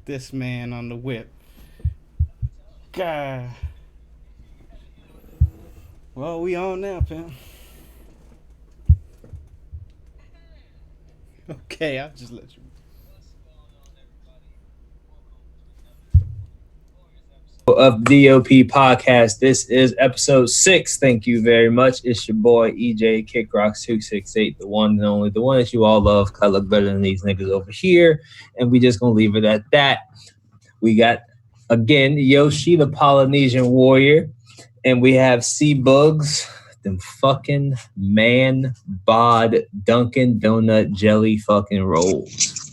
This man on the whip. God. Well, we on now, pimp. Okay, I'll just let you. Of DOP Podcast. This is episode 6. Thank you very much. It's your boy EJ Kickrocks268, the one and only, the one that you all love. I look better than these niggas over here, and we just gonna leave it at that. We got again Yoshi, the Polynesian warrior, and we have Sea Bugs, them fucking man bod Dunkin' Donut jelly fucking rolls.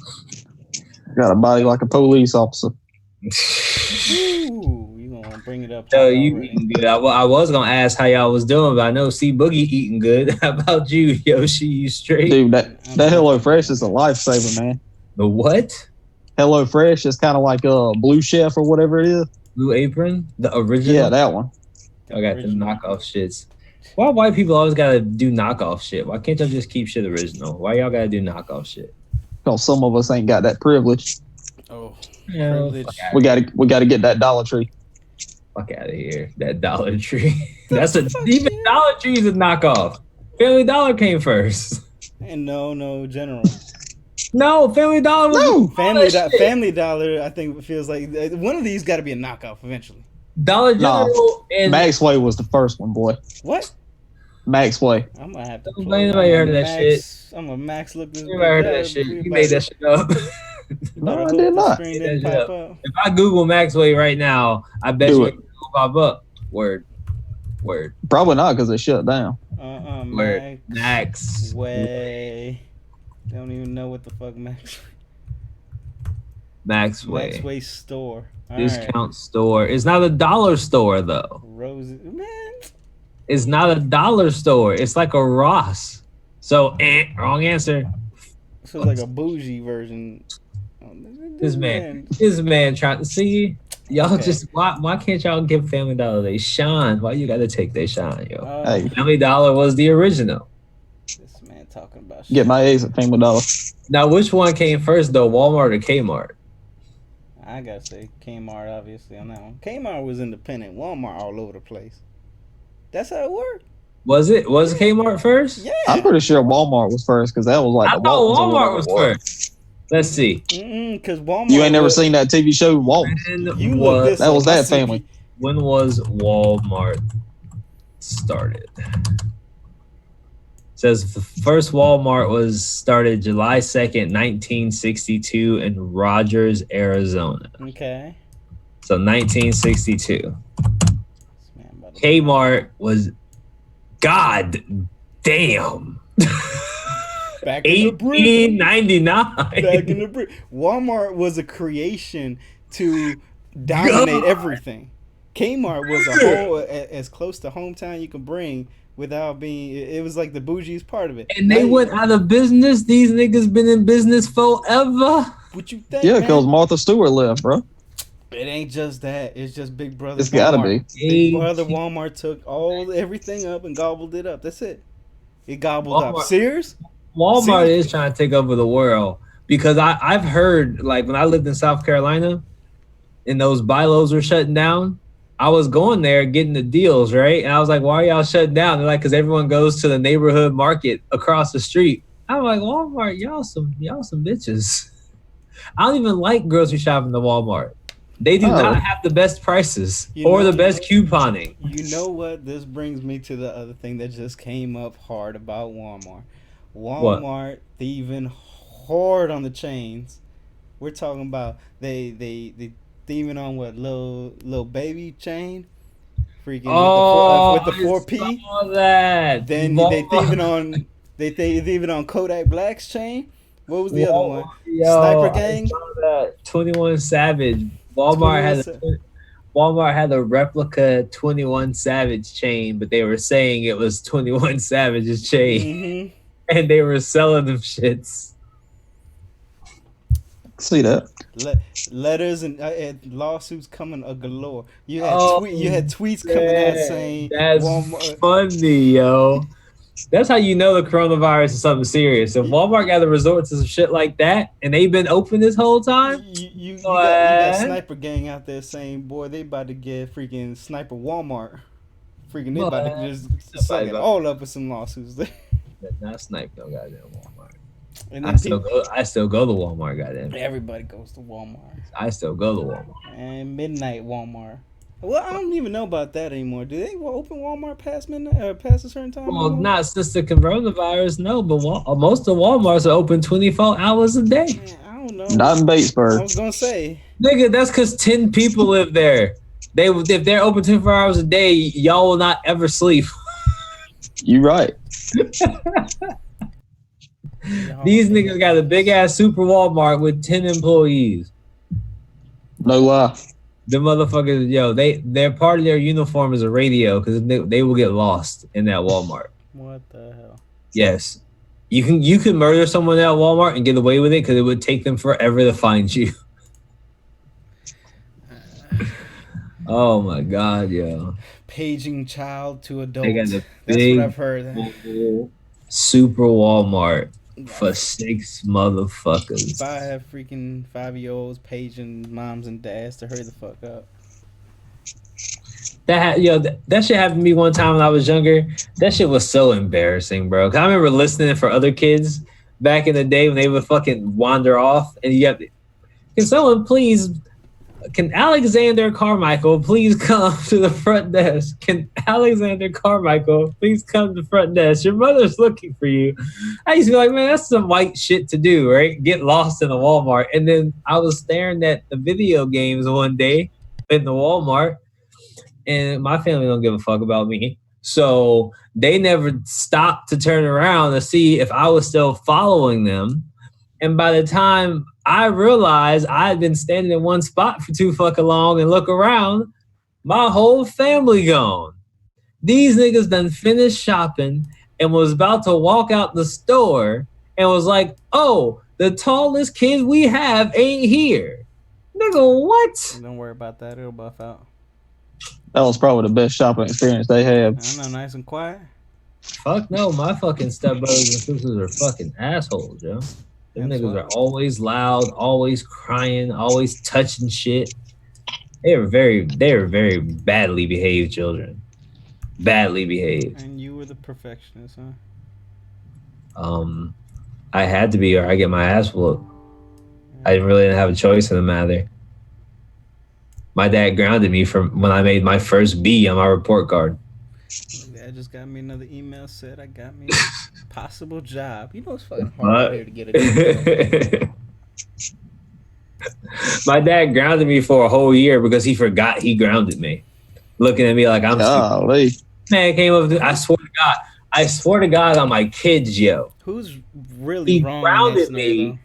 Got a body like a police officer. Ooh, you gonna bring it up? So you eating good? I was gonna ask how y'all was doing, but I know C Boogie eating good. How about you, Yoshi? You straight? Dude, that Hello Fresh is a lifesaver, man. The what? Hello Fresh is kind of like a Blue Chef or whatever it is. Blue Apron, the original. Yeah, that one. I got the knockoff shits. Why white people always gotta do knockoff shit? Why can't y'all just keep shit original? Why y'all gotta do knockoff shit? Because some of us ain't got that privilege. Oh. Yeah, we gotta get that Dollar Tree. Fuck out of here. That Dollar Tree. Even Dollar Tree is a knockoff. Family Dollar came first. And no, General. No, Family Dollar was Family Dollar, I think it feels like one of these got to be a knockoff eventually. Dollar General and Maxway was the first one, boy. What? Maxway. I'm gonna have to. Anybody heard of that shit? I'm a Max look this. Anybody heard of that shit? You made that shit up. No, I did not. If I Google Maxway right now, I bet you it will pop up. Word. Probably not because they shut down. Word. Maxway. Don't even know what the fuck Maxway store. Discount store. It's not a dollar store though. Roses, man. It's not a dollar store. It's like a Ross. So, wrong answer. So it's like a bougie version. This man trying to see y'all. Okay. Just why can't y'all give Family Dollar they shine? Why you gotta take they shine, yo? Hey. Family Dollar was the original. This man talking about shit. Get my eggs at Family Dollar. Now, which one came first though, Walmart or Kmart? I gotta say Kmart, obviously on that one. Kmart was independent. Walmart all over the place. That's how it worked. Was Kmart first? Yeah, I'm pretty sure Walmart was first because that was like I thought Walmart was first. Let's see. Because Walmart. You ain't never seen that TV show Walmart. That was that family. When was Walmart started? It says the first Walmart was started July 2nd, 1962 in Rogers, Arizona. Okay. So 1962. Kmart was God damn. Back in 1899. Back in the brick. Walmart was a creation to dominate everything. Kmart was as close to hometown you can bring without being. It was like the bougiest part of it. And they went out of business. These niggas been in business forever. What you think? Yeah, because Martha Stewart left, bro. It ain't just that. It's just Big Brother. It's gotta be. Big Brother Walmart took everything up and gobbled it up. That's it. It gobbled up. Sears. Walmart is trying to take over the world because I've heard, like, when I lived in South Carolina and those bylaws were shutting down, I was going there getting the deals, right? And I was like, why are y'all shutting down? They're like, because everyone goes to the neighborhood market across the street. I'm like, Walmart, y'all some bitches. I don't even like grocery shopping at Walmart. They do not have the best prices or the best couponing. You know what? This brings me to the other thing that just came up hard about Walmart. Walmart thieving hard on the chains. We're talking about they thieving on what little baby chain, freaking with the 4P. That. Then they thieving on Kodak Black's chain. What was the other one? Sniper Gang. 21 Savage. Walmart had a replica 21 Savage chain, but they were saying it was 21 Savage's chain. Mm-hmm. And they were selling them shits. See that? Letters and lawsuits coming a galore. You had tweets coming out saying that's Walmart. Funny, yo. That's how you know the coronavirus is something serious. If Walmart got to resort to some shit like that, and they've been open this whole time, you got Sniper Gang out there saying, boy, they about to get freaking Sniper Walmart. Freaking, they about to just suck it all up with some lawsuits there. Not Snipe no goddamn Walmart. And I still go to Walmart, goddamn. Everybody goes to Walmart. I still go to Walmart. And midnight Walmart. Well, I don't even know about that anymore. Do they open Walmart past midnight or past a certain time? Well, not since the coronavirus, no. But most of Walmarts are open 24 hours a day. Man, I don't know. Not in Batesburg. I was gonna say, nigga, that's because 10 people live there. If they're open 24 hours a day, y'all will not ever sleep. You right. These niggas got a big ass super Walmart with 10 employees. No lie. The motherfuckers, yo, their part of their uniform is a radio because they will get lost in that Walmart. What the hell? Yes, you can murder someone at Walmart and get away with it because it would take them forever to find you. Oh my god, yo! Paging child to adult. They got the That's big what I've heard. Super Walmart for 6 motherfuckers. If I have freaking 5-year-olds paging moms and dads to hurry the fuck up. That shit happened to me one time when I was younger. That shit was so embarrassing, bro. 'Cause I remember listening for other kids back in the day when they would fucking wander off, and can Alexander Carmichael please come to the front desk? Can Alexander Carmichael please come to the front desk? Your mother's looking for you. I used to be like, man, that's some white shit to do, right? Get lost in a Walmart. And then I was staring at the video games one day in the Walmart, and my family don't give a fuck about me. So they never stopped to turn around to see if I was still following them. And by the time I realized I had been standing in one spot for too fucking long and look around, my whole family gone. These niggas done finished shopping and was about to walk out the store and was like, oh, the tallest kid we have ain't here. Nigga, what? Don't worry about that. It'll buff out. That was probably the best shopping experience they had. I know, nice and quiet. Fuck no, my fucking stepbrothers and sisters are fucking assholes, yo. Them niggas are always loud, always crying, always touching shit. They were very badly behaved children. Badly behaved. And you were the perfectionist, huh? I had to be, or I get my ass whooped. I didn't have a choice in the matter. My dad grounded me from when I made my first B on my report card. Dad just got me another email, said I got me a possible job. You know it's fucking hard out here to get a job. My dad grounded me for a whole year because he forgot he grounded me. Looking at me like I'm stupid. Man came up to, I swear to God on my kids, yo. Who's really he wrong? He grounded me.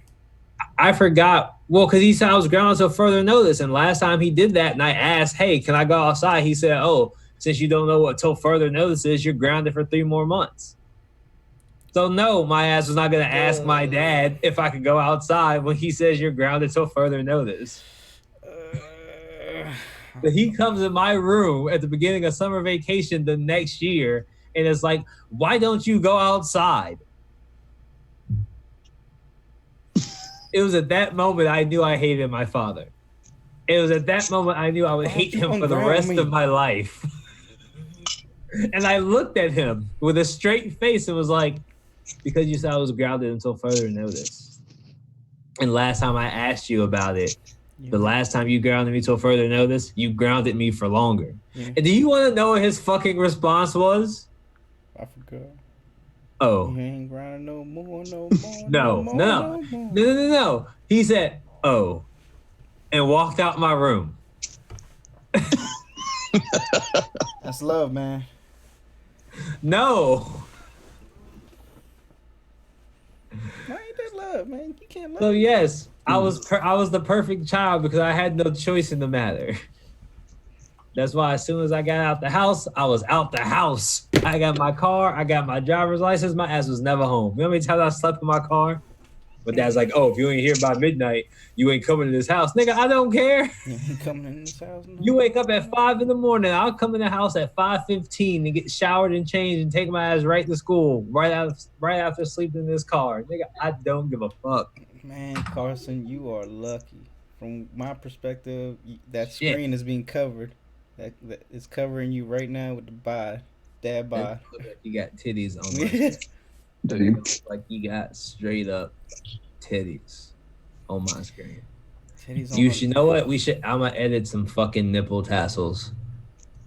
I forgot. Well, because he said I was grounded until further notice. And last time he did that and I asked, hey, can I go outside? He said, oh, since you don't know what till further notice is, you're grounded for 3 more months. So no, my ass was not going to ask my dad if I could go outside when he says you're grounded till further notice. But he comes in my room at the beginning of summer vacation the next year and it's like, why don't you go outside? It was at that moment I knew I hated my father. It was at that moment I knew I would hate him for the rest of my life. And I looked at him with a straight face and was like, because you said I was grounded until further notice. And last time I asked you about it, the last time you grounded me till further notice, you grounded me for longer. Yeah. And do you want to know what his fucking response was? I forgot. Oh. You ain't grounded no more. No. He said, oh, and walked out my room. That's love, man. No. Why ain't that love, man? You can't love. So yes, I was the perfect child because I had no choice in the matter. That's why as soon as I got out the house, I was out the house. I got my car, I got my driver's license, my ass was never home. You know how many times I slept in my car? But dad's like, oh, if you ain't here by midnight, you ain't coming to this house. Nigga, I don't care. You ain't coming in this house. No? You wake up at 5 in the morning. I'll come in the house at 5:15 and get showered and changed and take my ass right to school right after sleeping in this car. Nigga, I don't give a fuck. Man, Carson, you are lucky. From my perspective, that screen is being covered. That is covering you right now with the bod. Dad bod. Look like you got titties on my Dude. Like you got straight up titties on my screen. Titties you should know what? I'm gonna edit some fucking nipple tassels.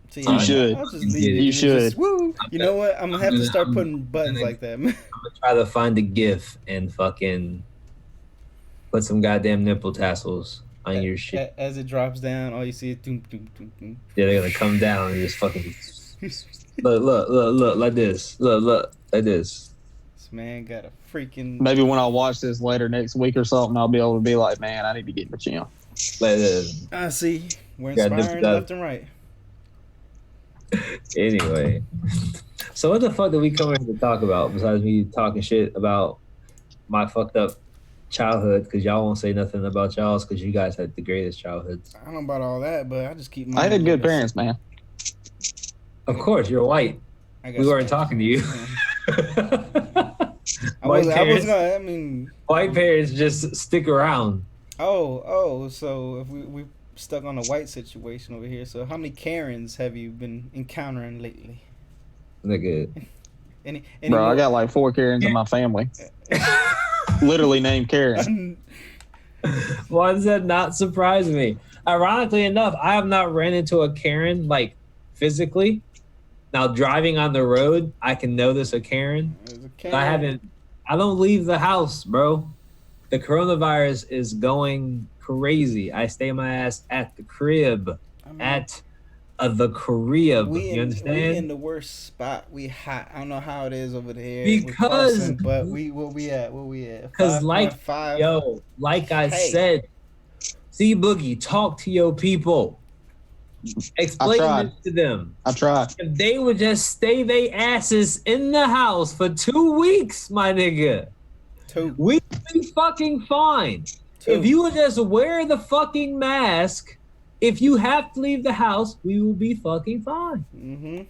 See, you should. I'll just leave it. You should. Woo. You know what? I'm gonna have to start putting buttons like that. I'm gonna try to find a GIF and fucking put some goddamn nipple tassels on your shit. As it drops down, all you see is doom, doom, doom, doom. Yeah, they're gonna come down and just fucking look like this. Look like this. This man got a freaking. Maybe when I watch this later next week or something, I'll be able to be like, man, I need to get in the gym. Like this. I see. We're inspiring left and right. Anyway, so what the fuck did we come here to talk about besides me talking shit about my fucked up childhood? Because y'all won't say nothing about y'all's because you guys had the greatest childhoods. I don't know about all that, but I just keep my. I had good parents, man. Of course, you're white. We weren't talking to you. White parents just stick around. Oh, so if we stuck on a white situation over here, so how many Karens have you been encountering lately? Nigga. Any Bro, I got like 4 Karens in my family. Literally named Karen. Why does that not surprise me? Ironically enough, I have not ran into a Karen like physically. Now driving on the road, I can notice a Karen. I don't leave the house, bro. The coronavirus is going crazy. I stay my ass at the crib. The crib. You understand? We in the worst spot. We hot. I don't know how it is over there. Because but where we at? Because like I said, see Boogie, talk to your people. Explain this to them. I tried. If they would just stay their asses in the house for 2 weeks, my nigga, we'd be fucking fine. If you would just wear the fucking mask, if you have to leave the house, we will be fucking fine. Mm-hmm.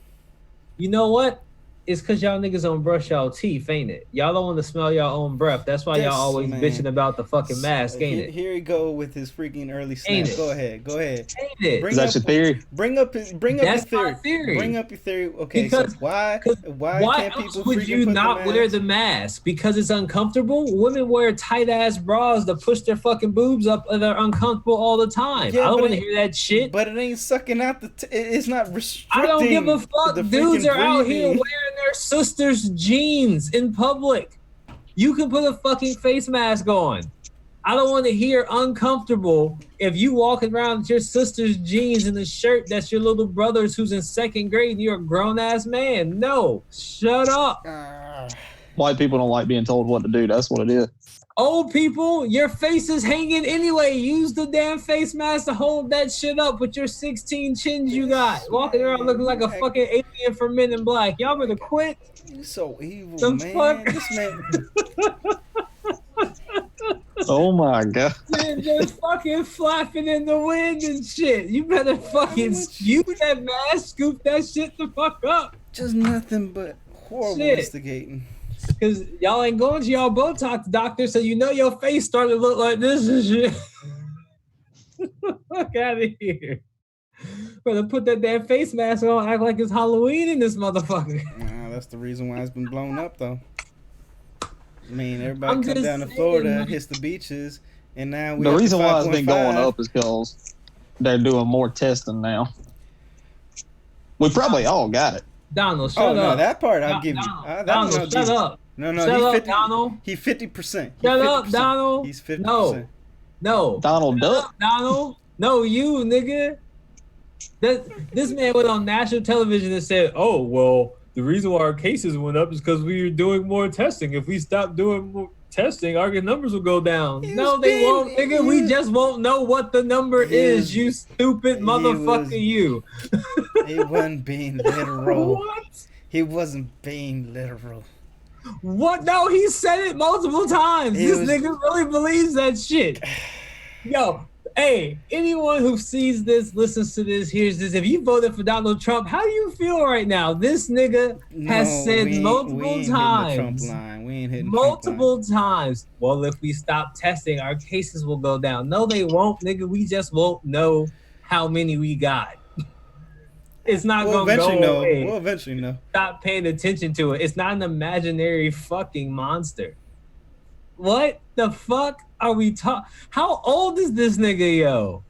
You know what? It's because y'all niggas don't brush y'all teeth, ain't it? Y'all don't want to smell y'all own breath. That's why y'all always bitching about the fucking mask, ain't it? Here he go with his freaking early snap. Go ahead. Ain't it? Is that your theory? Bring up your theory. Bring up your theory. Okay, because, so why can't people would you not wear the mask? Because it's uncomfortable? Women wear tight-ass bras to push their fucking boobs up and they're uncomfortable all the time. Yeah, I don't want to hear that shit. But it ain't sucking out it's not restricting. I don't give a fuck. Dudes are out here wearing their sisters' jeans in public. You can put a fucking face mask on. I don't want to hear uncomfortable if you walking around with your sister's jeans and the shirt that's your little brother's who's in 2nd grade and you're a grown-ass man. No, shut up. White people don't like being told what to do. That's what it is. Old people, your face is hanging anyway. Use the damn face mask to hold that shit up with your 16 chins you got. Walking around looking like a fucking alien from Men in Black. Y'all better quit. You so evil, man. This man. Oh my god. Man, just fucking flapping in the wind and shit. You better fucking scoop that mask, scoop that shit the fuck up. Just nothing but horrible instigating. Because y'all ain't going to y'all Botox doctor, so you know your face started to look like this and shit. Fuck out of here. Better put that damn face mask on, act like it's Halloween in this motherfucker. That's the reason why it's been blown up, though. I mean, everybody come down to Florida, hits the beaches, and now the reason why it's been going up is because they're doing more testing now. We probably all got it. Donald, shut up. No, that part I'll give you. Donald, shut up. No, shut up, Donald. He's 50%. Shut up, Donald. He's 50%. No. Donald Duck. Donald. No, you, nigga. This man went on national television and said, oh, well, the reason why our cases went up is because we were doing more testing. If we stop doing more testing, our numbers will go down. No, they won't, nigga. We just won't know what the number is, you stupid motherfucker, you. He wasn't being literal. What? He wasn't being literal. What? No, he said it multiple times. This nigga really believes that shit. Yo, hey, anyone who sees this, listens to this, hears this, if you voted for Donald Trump, how do you feel right now? This nigga has said multiple times. Multiple times. Well, if we stop testing, our cases will go down. No, they won't, nigga. We just won't know how many we got. It's not going to go away. We'll eventually know. Stop paying attention to it. It's not an imaginary fucking monster. What the fuck are we talking? How old is this nigga, yo?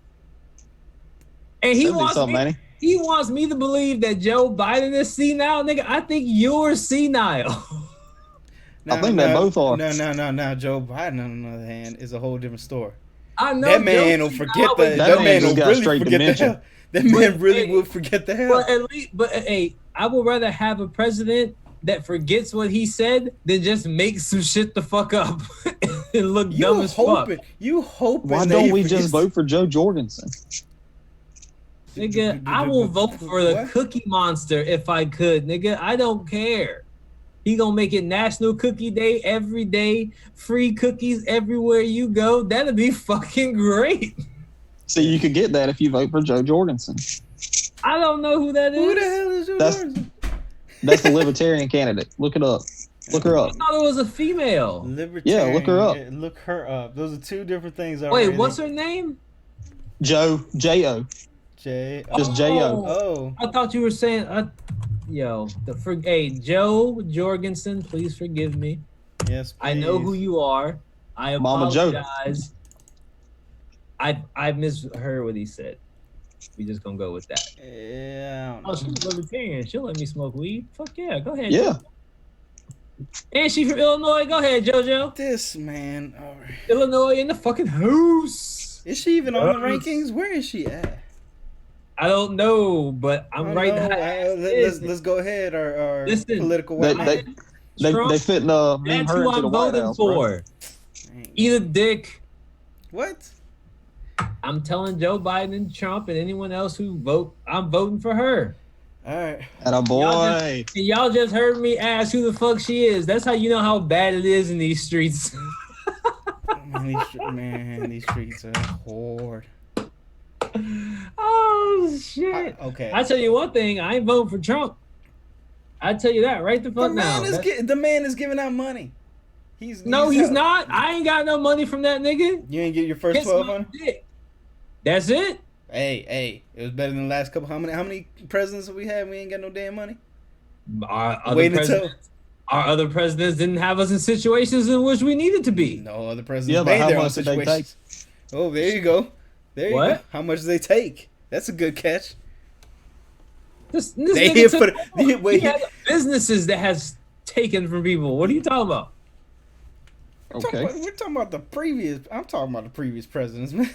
And he wants me to believe that Joe Biden is senile, nigga. I think you're senile. I think they both are. No. Joe Biden, on the other hand, is a whole different story. I know that man will forget the. That man will really forget the hell. That man really will forget the hell. But hey, I would rather have a president that forgets what he said than just make some shit the fuck up and look dumb as fuck. You hoping? Why don't we just vote for Joe Jorgensen? Nigga, I will vote for the Cookie Monster if I could, nigga. I don't care. He gonna make it National Cookie Day every day, free cookies everywhere you go. That'd be fucking great. See, you could get that if you vote for Joe Jorgensen. I don't know who that is. Who the hell is Joe Jorgensen? That's the Libertarian candidate. Look it up. Look her up. I thought it was a female. Libertarian. Yeah, look her up. Look her up. Those are two different things. Already. Wait, what's her name? Joe. J-O. J. Just J-O. Oh. I thought you were saying... hey, Joe Jorgensen, please forgive me. Yes, please. I know who you are. I apologize. I misheard what he said. We just gonna go with that. Yeah. Oh, she's libertarian. She'll let me smoke weed. Fuck yeah, go ahead. Yeah. And she from Illinois. Go ahead, JoJo. This man. Illinois in the fucking house. Is she even on the rankings? Where is she at? I don't know, but I'm right now. Let's go ahead. Our political they fit the meme her into the White House. For. Eat a dick. What? I'm telling Joe Biden and Trump and anyone else who vote, I'm voting for her. All right. And a boy. Y'all just heard me ask who the fuck she is. That's how you know how bad it is in these streets. Man, these streets are hard. Oh shit. Okay. I tell you one thing, I ain't voting for Trump. I tell you that right the fuck now. The man is giving out money. He's not. I ain't got no money from that nigga. You ain't get your first 1200? That's it. Hey, it was better than the last couple. How many presidents have we had? We ain't got no damn money. Our other presidents didn't have us in situations in which we needed to be. No other presidents made their own situations. Oh, there you go. There you go. How much do they take? That's a good catch. This he has businesses that has taken from people. What are you talking about? Okay. We're talking about the previous. I'm talking about the previous presidents, man.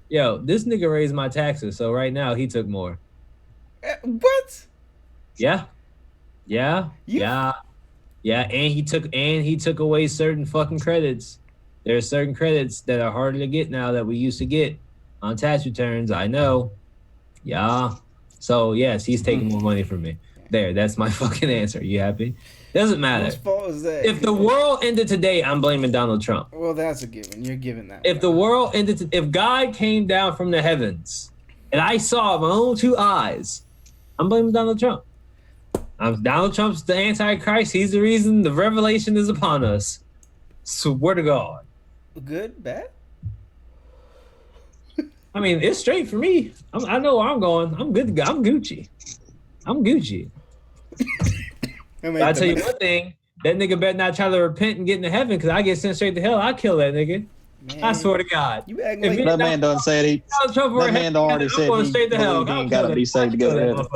Yo, this nigga raised my taxes, so right now he took more. What? Yeah. And he took away certain fucking credits. There are certain credits that are harder to get now that we used to get on tax returns. I know. Yeah. So yes, he's taking more money from me. There, that's my fucking answer. You happy? Doesn't matter. Whose fault is that? If the world ended today, I'm blaming Donald Trump. Well, that's a given. You're giving that. If the world ended, if God came down from the heavens and I saw with my own two eyes, I'm blaming Donald Trump. Donald Trump's the Antichrist. He's the reason the revelation is upon us. Swear to God. Good, bad? I mean, it's straight for me. I know where I'm going. I'm good to go. I'm Gucci. I tell you one thing, that nigga better not try to repent and get into heaven because I get sent straight to hell. I'll kill that nigga. Man, I swear to God. You acting like that man done said he. That man already said he ain't gotta be saved to go to heaven.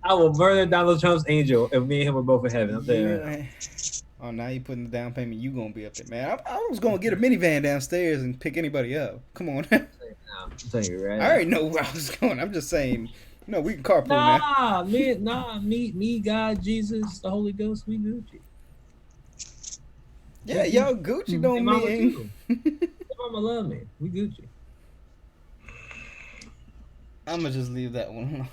I will murder Donald Trump's angel if me and him were both in heaven. I'm telling you. Oh, now you putting the down payment. You gonna be up there, man. I was gonna get a minivan downstairs and pick anybody up. Come on. I'm telling you, right? I already know where I was going. I'm just saying. No, we can carpool now. Me, God, Jesus, the Holy Ghost, we Gucci. Yeah, y'all Gucci don't mean. Mama love me. We Gucci. I'ma just leave that one alone.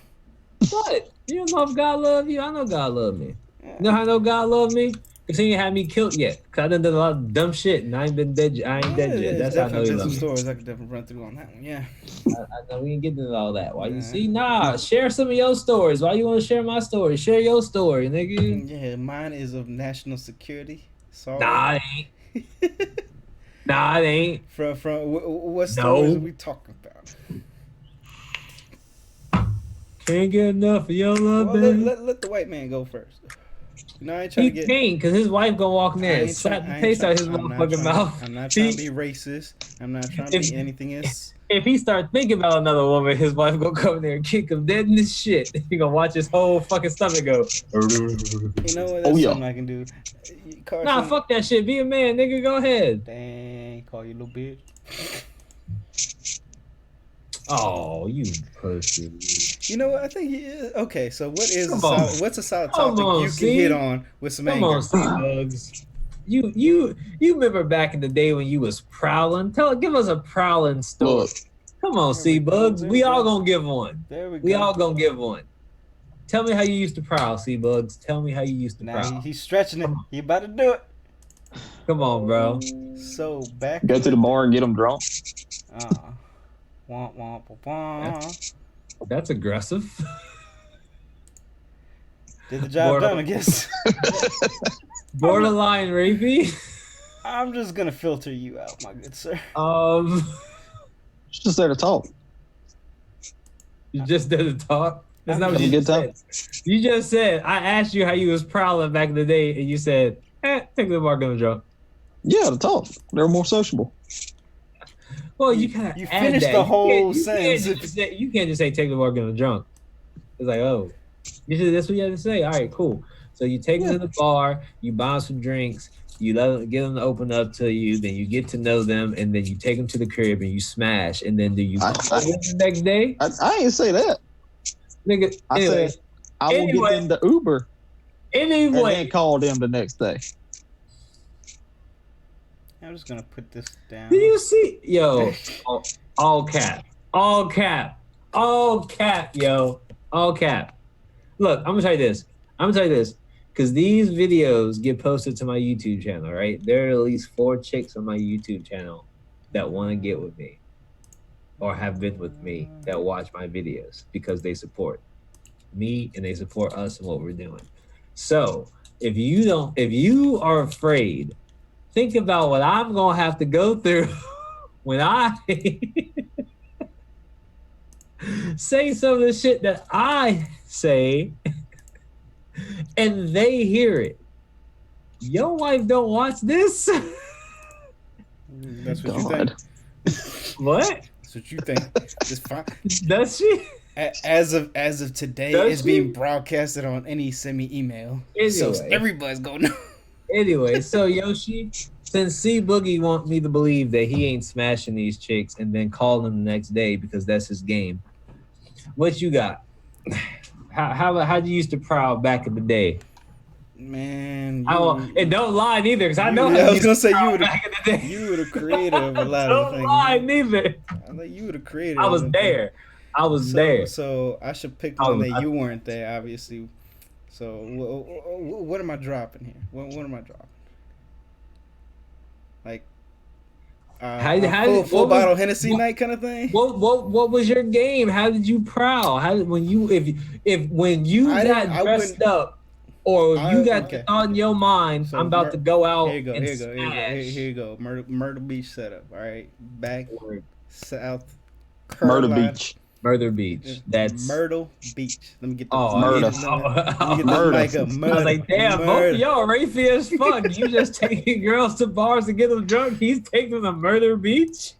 What? You don't know if God love you? I know God love me. Yeah. You know how I know God love me? Because he ain't had me killed yet. Because I done done a lot of dumb shit and I ain't been dead. I ain't dead yet. That's how I know he been love some me. stories I could definitely run through on that one. Yeah. I know we ain't getting into all that. Why you Nah. see? Nah, share some of your stories. Why you want to share my story? Share your story, nigga. Yeah, mine is of national security. Sorry. Nah, it ain't. Nah, it ain't. From what stories are we talking about? Can't get enough of your love, Well, baby. let the white man go first. You know, I ain't trying He to get. can't, because his wife gonna walk in there and I slap the ain't taste out of his I'm not motherfucking mouth. I'm not trying to be racist. I'm not trying to be anything else. If he start thinking about another woman, his wife gonna come in there and kick him dead in his shit. He gonna watch his whole fucking stomach go. You know what? That's something I can do. Carson, Nah, fuck that shit. Be a man, nigga. Go ahead. Dang, call you little bitch. Oh, you pussy. You know what? I think he is. Okay, so what's a solid Come topic on, you see? can hit on with some Come anger? on, C-Bugs. You remember back in the day when you was prowling? Give us a prowling story. Look, Come on, There we go, C-Bugs. there We we all go. gonna give one. There we go. We all gonna give one. Tell me how you used to prowl, C-Bugs. Tell me how you used to Now prowl. he's stretching it. He about to do it. Come on, bro. So back. go to the bar and get them drunk. Womp womp womp. That's aggressive. Did the job done, I guess. Borderline rapey. I'm just gonna filter you out, my good sir. Just there to talk. You just did a talk. That's not what Have a you good just said. You just said, I asked you how you was prowling back in the day, and you said, take the bar, gonna drunk. Yeah, to talk. They're more sociable. Well, you kind of You finished the whole sentence. You can't just say take the bar, gonna drunk. It's like, oh, that's what you have to say. All right, cool. So you take them to the bar, you buy them some drinks, you get them to open up to you, then you get to know them, and then you take them to the crib and you smash, and then do you call them the next day? I ain't say that. Nigga, I said I will get them the Uber and then call them the next day. I'm just gonna put this down. Do you see? Yo, all cap. All cap. All cap, yo. All cap. Look, I'm gonna tell you this. Because these videos get posted to my YouTube channel, right? There are at least 4 chicks on my YouTube channel that want to get with me or have been with me that watch my videos because they support me and they support us and what we're doing. So if you are afraid, think about what I'm going to have to go through when I say some of the shit that I say and they hear it. Your wife don't watch this? That's what you think. What? That's what you think. It's fine. Does she? As of today, it's being broadcasted on any email. Anyway. So everybody's gonna know. Anyway, so Yoshi, since C Boogie want me to believe that he ain't smashing these chicks and then calling them the next day because that's his game, what you got? How'd you used to prowl back in the day? Man, and don't lie neither, because I know how I was gonna say you were back in the day. You were the creator of a lot don't of things. Don't lie neither. I like you were the creator. I was there. I was there. So I should pick one that you weren't there, obviously. So what am I dropping here? What am I dropping? Like full bottle Hennessy night kind of thing. What was your game? How did you prowl? When you got dressed up, or you got the thought in your mind, so I'm about to go out. Here you go. Myrtle Beach setup. All right, back South Carolina. Murder Beach. That's Myrtle Beach. Let me get the murder. I was like, damn, both of y'all rapey as fuck. You just taking girls to bars to get them drunk. He's taking them to Murder Beach.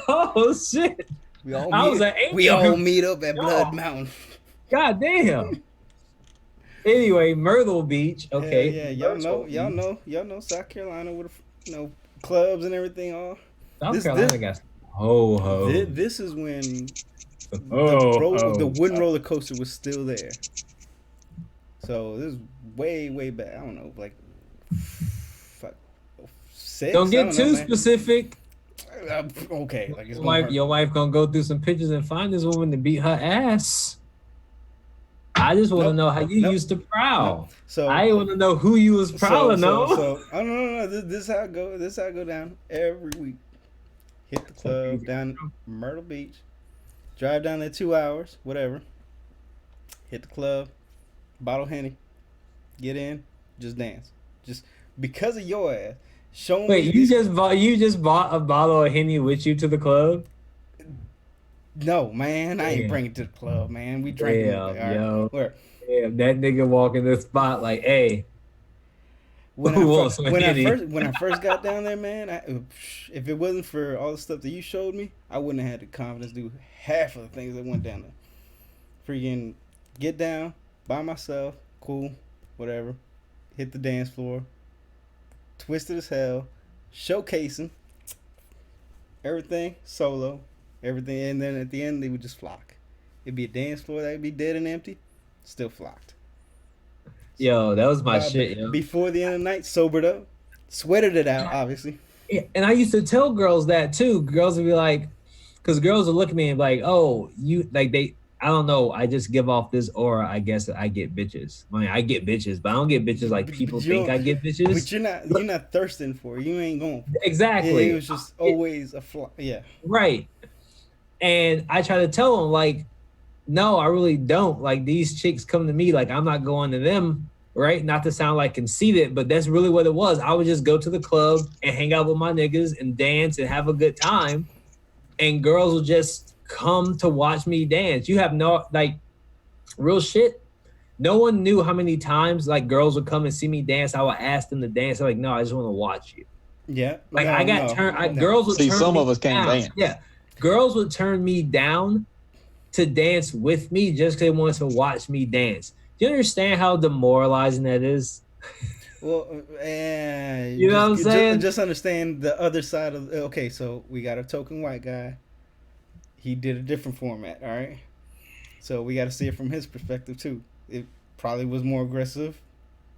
Oh shit! We all meet up at Blood Mountain. God damn. Anyway, Myrtle Beach. Okay. Yeah, y'all know South Carolina with clubs and everything. All South Carolina got ho. This is when the wooden roller coaster was still there. So this is way back. I don't know, like 6. Don't get too specific. Okay, like your wife gonna go through some pictures and find this woman to beat her ass. I I just want to Nope. know how you Nope. used to prowl. Nope. So I want to know who you was prowling on. Oh no. This is how it go. This is how I go down every week. Hit the club down Myrtle Beach. Drive down there 2 hours, whatever. Hit the club, bottle Henny, get in, just dance. Just because of your ass. Show me. Wait, you just bought a bottle of Henny with you to the club? No, man, I ain't bring it to the club, man. We drank. Yo. Where? Yeah, that nigga walk in the spot like, hey. When I first got down there, man, if it wasn't for all the stuff that you showed me, I wouldn't have had the confidence to do half of the things that went down there. Freaking get down by myself, cool, whatever. Hit the dance floor, twisted as hell, showcasing everything solo, everything, and then at the end they would just flock. It'd be a dance floor that would be dead and empty, still flocked. Yo, that was my shit, yo. Before the end of the night, sobered up, sweated it out, obviously. Yeah, and I used to tell girls that too. Girls would be like, because girls would look at me and be like, oh, you, like I don't know, I just give off this aura, I guess, that I get bitches. I mean, I get bitches, but I don't get bitches like people think I get bitches. But you're not thirsting for it. You ain't going. Exactly. It was just always a fly. Yeah. Right. And I try to tell them, like, no, I really don't. Like, these chicks come to me, like, I'm not going to them, right? Not to sound like conceited, but that's really what it was. I would just go to the club and hang out with my niggas and dance and have a good time. And girls will just come to watch me dance. You have no, like, real shit. No one knew how many times, like, girls would come and see me dance. I would ask them to dance. I'm like, no, I just want to watch you. Yeah. Like, girls would see, turn some me of us can't down. dance. Yeah. Girls would turn me down to dance with me just because they wanted to watch me dance. Do you understand how demoralizing that is? Well, you know what I'm saying? Just understand the other side of. Okay, so we got a token white guy. He did a different format, all right? So we got to see it from his perspective too. It probably was more aggressive,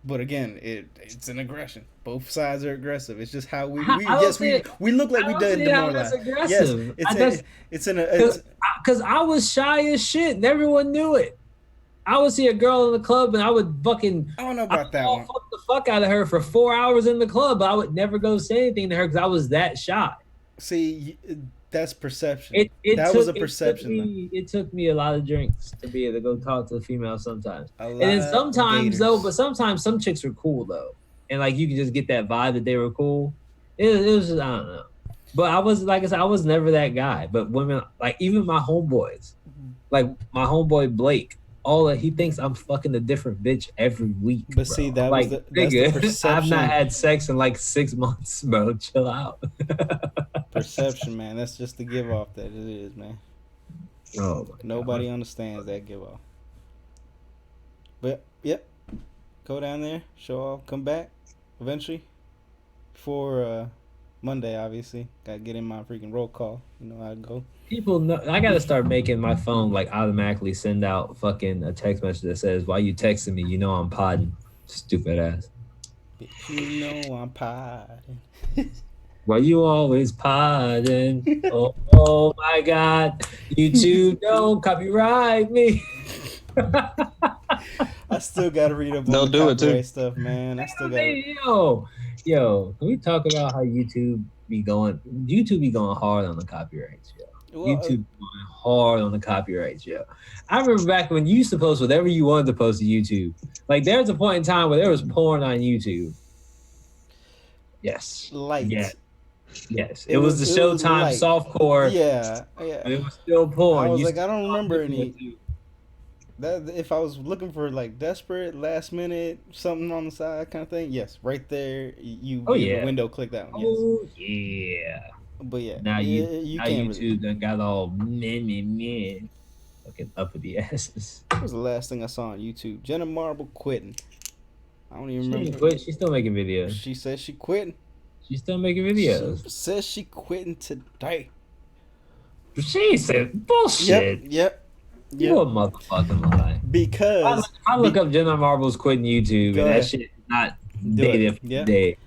but again, it's an aggression. Both sides are aggressive. It's just how we look like we done demoralized. Yes, because I was shy as shit and everyone knew it. I would see a girl in the club and I would fucking. I don't know about that one. Fuck the fuck out of her for 4 hours in the club, but I would never go say anything to her because I was that shy. See, that's perception. That was a perception. It took me a lot of drinks to be able to go talk to a female sometimes. And then sometimes sometimes some chicks were cool though, and like you could just get that vibe that they were cool. It was just, I don't know. But I was, like I said, I was never that guy. But women, like even my homeboys, like my homeboy Blake. He thinks I'm fucking a different bitch every week. But bro. See, that's nigga, the perception. I've not had sex in like 6 months, bro. Chill out. Perception, man. That's just the give off that it is, man. Oh, nobody understands that give off. But yep, go down there, show off, come back eventually. Before Monday, obviously, gotta get in my freaking roll call. You know how it go. People know I gotta start making my phone like automatically send out fucking a text message that says, "Why you texting me? You know I'm podding." Stupid ass. You know I'm podding. Why you always podding? Oh my God! YouTube don't copyright me. I still gotta read up on They'll the do it too. copyright stuff, man. I still got. Yo, can we talk about how YouTube be going hard on the copyrights, yo? Well, YouTube going hard on the copyrights, yo. I remember back when you used to post whatever you wanted to post to YouTube. Like there was a point in time where there was porn on YouTube. Yes. Light. Yes. It was the Showtime softcore. Yeah. It was still porn. I was like, I don't remember any. That if I was looking for like desperate, last minute, something on the side kind of thing, yes, right there, the window, click that one. Yes. Oh yeah. But yeah, now you now can't YouTube really. done got all men, fucking up at the asses. What was the last thing I saw on YouTube? Jenna Marble quitting. I don't even remember. Quit. She's still making videos. She says she quitting. She's still making videos. She says she quitting today. She said bullshit. Yep. You a motherfucking lie. Because I look up Jenna Marble's quitting YouTube and that shit is not dated for day.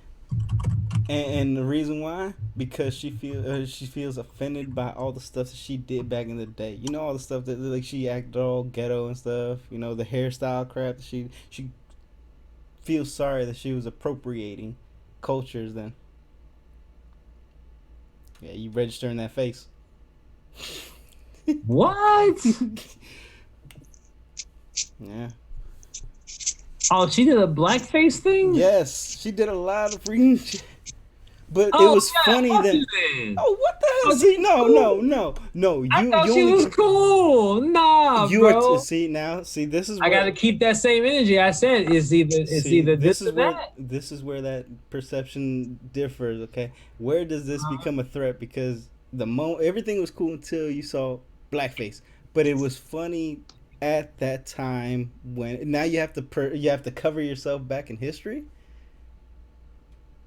And the reason why, because she feels offended by all the stuff that she did back in the day. You know, all the stuff that like she acted all ghetto and stuff. You know, the hairstyle crap. That she feels sorry that she was appropriating cultures. Then, yeah, you registering that face. What? Yeah. Oh, she did a blackface thing? Yes, she did a lot of freaking shit. But it Oh, was yeah, funny fuck that. you then. Oh, what the hell? Oh, See, she's no. I thought You she only was can- cool. Nah, You bro. are see now. See, this is. I where- got to keep that same energy. I said it's either this or that. This is where that perception differs. Okay, where does this become a threat? Because everything was cool until you saw blackface, but it was funny at that time. When now you have to cover yourself back in history.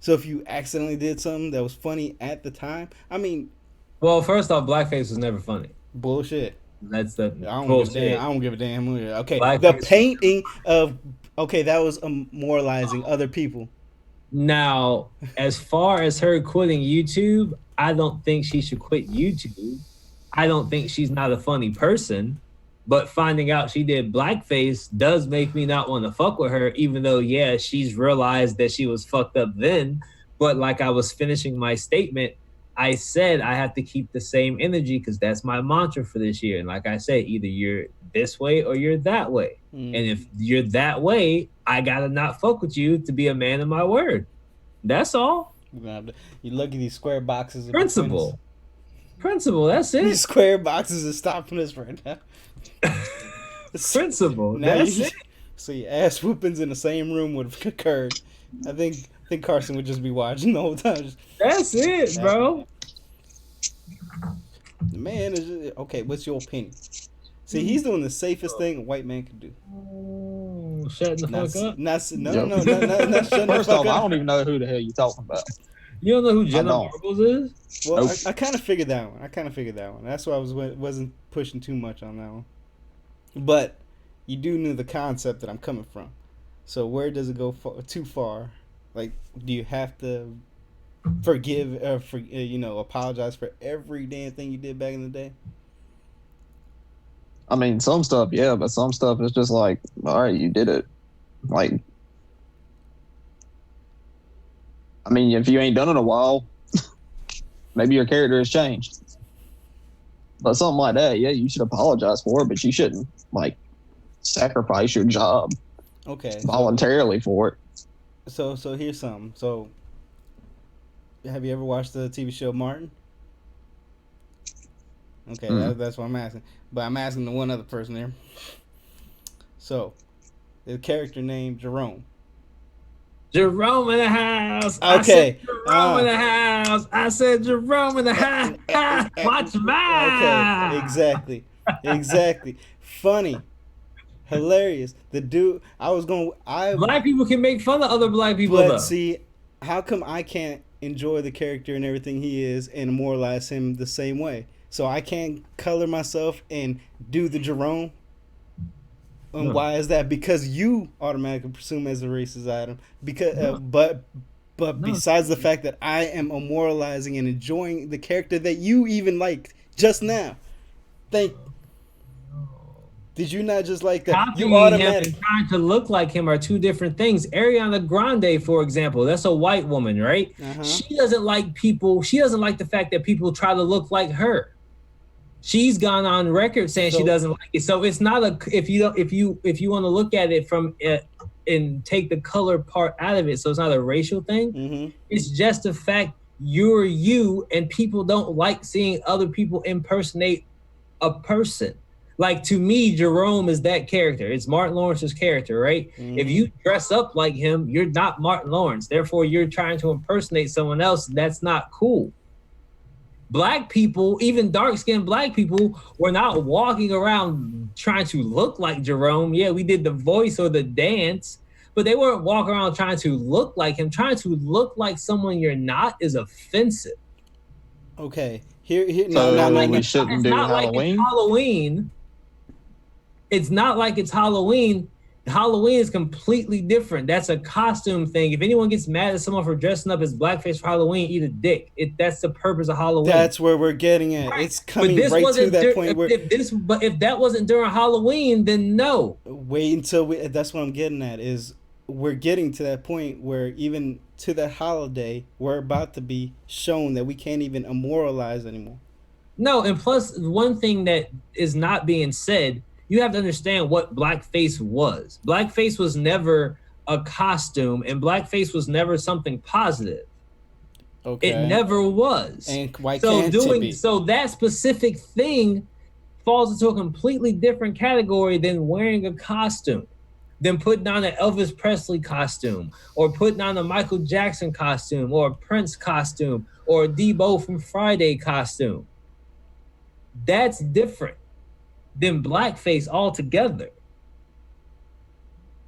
So if you accidentally did something that was funny at the time, I mean, Well, first off, blackface was never funny. bullshit. That's the I don't bullshit. give a damn. I don't give a damn. Okay, Blackface. the painting of that was moralizing other people. Now, as far as her quitting YouTube, I don't think she should quit YouTube. I don't think she's not a funny person. But finding out she did blackface does make me not want to fuck with her, even though, yeah, she's realized that she was fucked up then. But like I was finishing my statement, I said I have to keep the same energy because that's my mantra for this year. And like I said, either you're this way or you're that way. And if you're that way, I got to not fuck with you to be a man of my word. That's all. You look at these square boxes. in Principle, that's between us. These it. square boxes are stopping us right now. Principle, Now that's it. See, ass whoopings in the same room would have occurred. I think Carson would just be watching the whole time. That's it, bro. The man is just, okay. What's your opinion? See, he's doing the safest thing a white man could do. Shut the fuck up. Not shutting the First fuck off, I up. don't even know who the hell you're talking about. You don't know who Jenna don't. Marbles is? Well, Nope. I kind of figured that one. That's why I wasn't pushing too much on that one. But you do know the concept that I'm coming from. So where does it go too far? Like, do you have to forgive or apologize for every damn thing you did back in the day? I mean, some stuff, yeah, but some stuff is just like, all right, you did it. Like, I mean, if you ain't done it in a while, maybe your character has changed. But something like that, yeah, you should apologize for it, but you shouldn't, like, sacrifice your job Okay. voluntarily for it. So here's something. So, have you ever watched the TV show Martin? Okay, that's what I'm asking. But I'm asking the one other person there. So, the character named Jerome. Jerome in the house. Okay. I said Jerome in the house. I said Jerome in the house. Watch your mouth. Okay, exactly. Funny, hilarious. The dude, Black people can make fun of other black people, but though. see, how come I can't enjoy the character and everything he is and immortalize him the same way? So I can't color myself and do the Jerome. And No. why is that? Because you automatically presume as a racist item. Because, but besides the fact that I am immortalizing and enjoying the character that you even liked just now. Did you not just like that? Copying You him automatically. and trying to look like him are two different things. Ariana Grande, for example, that's a white woman, right? Uh-huh. She doesn't like people. She doesn't like the fact that people try to look like her. She's gone on record saying she doesn't like it. So it's not if you want to look at it from and take the color part out of it. So it's not a racial thing. Mm-hmm. It's just the fact you're you, and people don't like seeing other people impersonate a person. Like, to me, Jerome is that character. It's Martin Lawrence's character, right? Mm-hmm. If you dress up like him, you're not Martin Lawrence. Therefore, you're trying to impersonate someone else. That's not cool. Black people, even dark-skinned black people, were not walking around trying to look like Jerome. Yeah, we did the voice or the dance, but they weren't walking around trying to look like him. Trying to look like someone you're not is offensive. Okay. Here. So No. we shouldn't do Halloween. Halloween. It's not like it's Halloween Halloween is completely different. That's a costume thing. If anyone gets mad at someone for dressing up as blackface for Halloween, eat a dick. That's the purpose of Halloween. That's where we're getting at. Right. It's coming right to that point where if that wasn't during Halloween, then no. Wait until that's what I'm getting at, is we're getting to that point where even to that holiday, we're about to be shown that we can't even immoralize anymore. No, and plus one thing that is not being said, you have to understand what blackface was. Blackface was never a costume, and blackface was never something positive. Okay. It never was. And why can't it be? So that specific thing falls into a completely different category than wearing a costume, than putting on an Elvis Presley costume, or putting on a Michael Jackson costume, or a Prince costume, or a Debo from Friday costume. That's different than blackface altogether.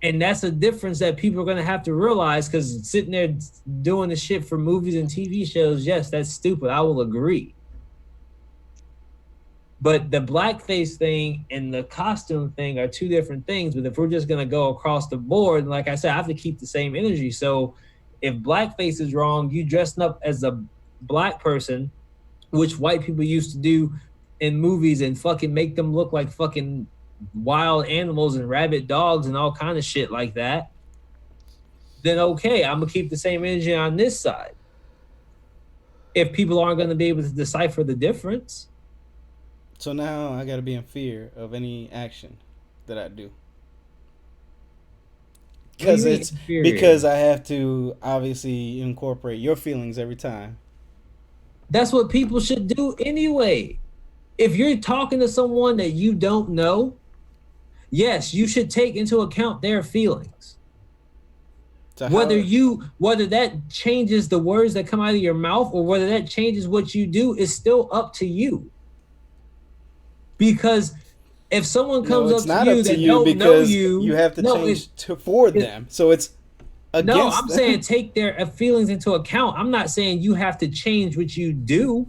And that's a difference that people are going to have to realize, because sitting there doing the shit for movies and TV shows, yes, that's stupid. I will agree. But the blackface thing and the costume thing are two different things. But if we're just going to go across the board, like I said, I have to keep the same energy. So if blackface is wrong, you dressing up as a black person, which white people used to do in movies and fucking make them look like fucking wild animals and rabid dogs and all kind of shit like that, then okay, I'm gonna keep the same energy on this side. If people aren't gonna be able to decipher the difference. So now I gotta be in fear of any action that I do. Because I have to obviously incorporate your feelings every time. That's what people should do anyway. If you're talking to someone that you don't know, yes, you should take into account their feelings. So whether that changes the words that come out of your mouth or whether that changes what you do is still up to you. Because if someone comes up to you that don't know you have to change for them. So it's against No, I'm saying take their feelings into account. I'm not saying you have to change what you do.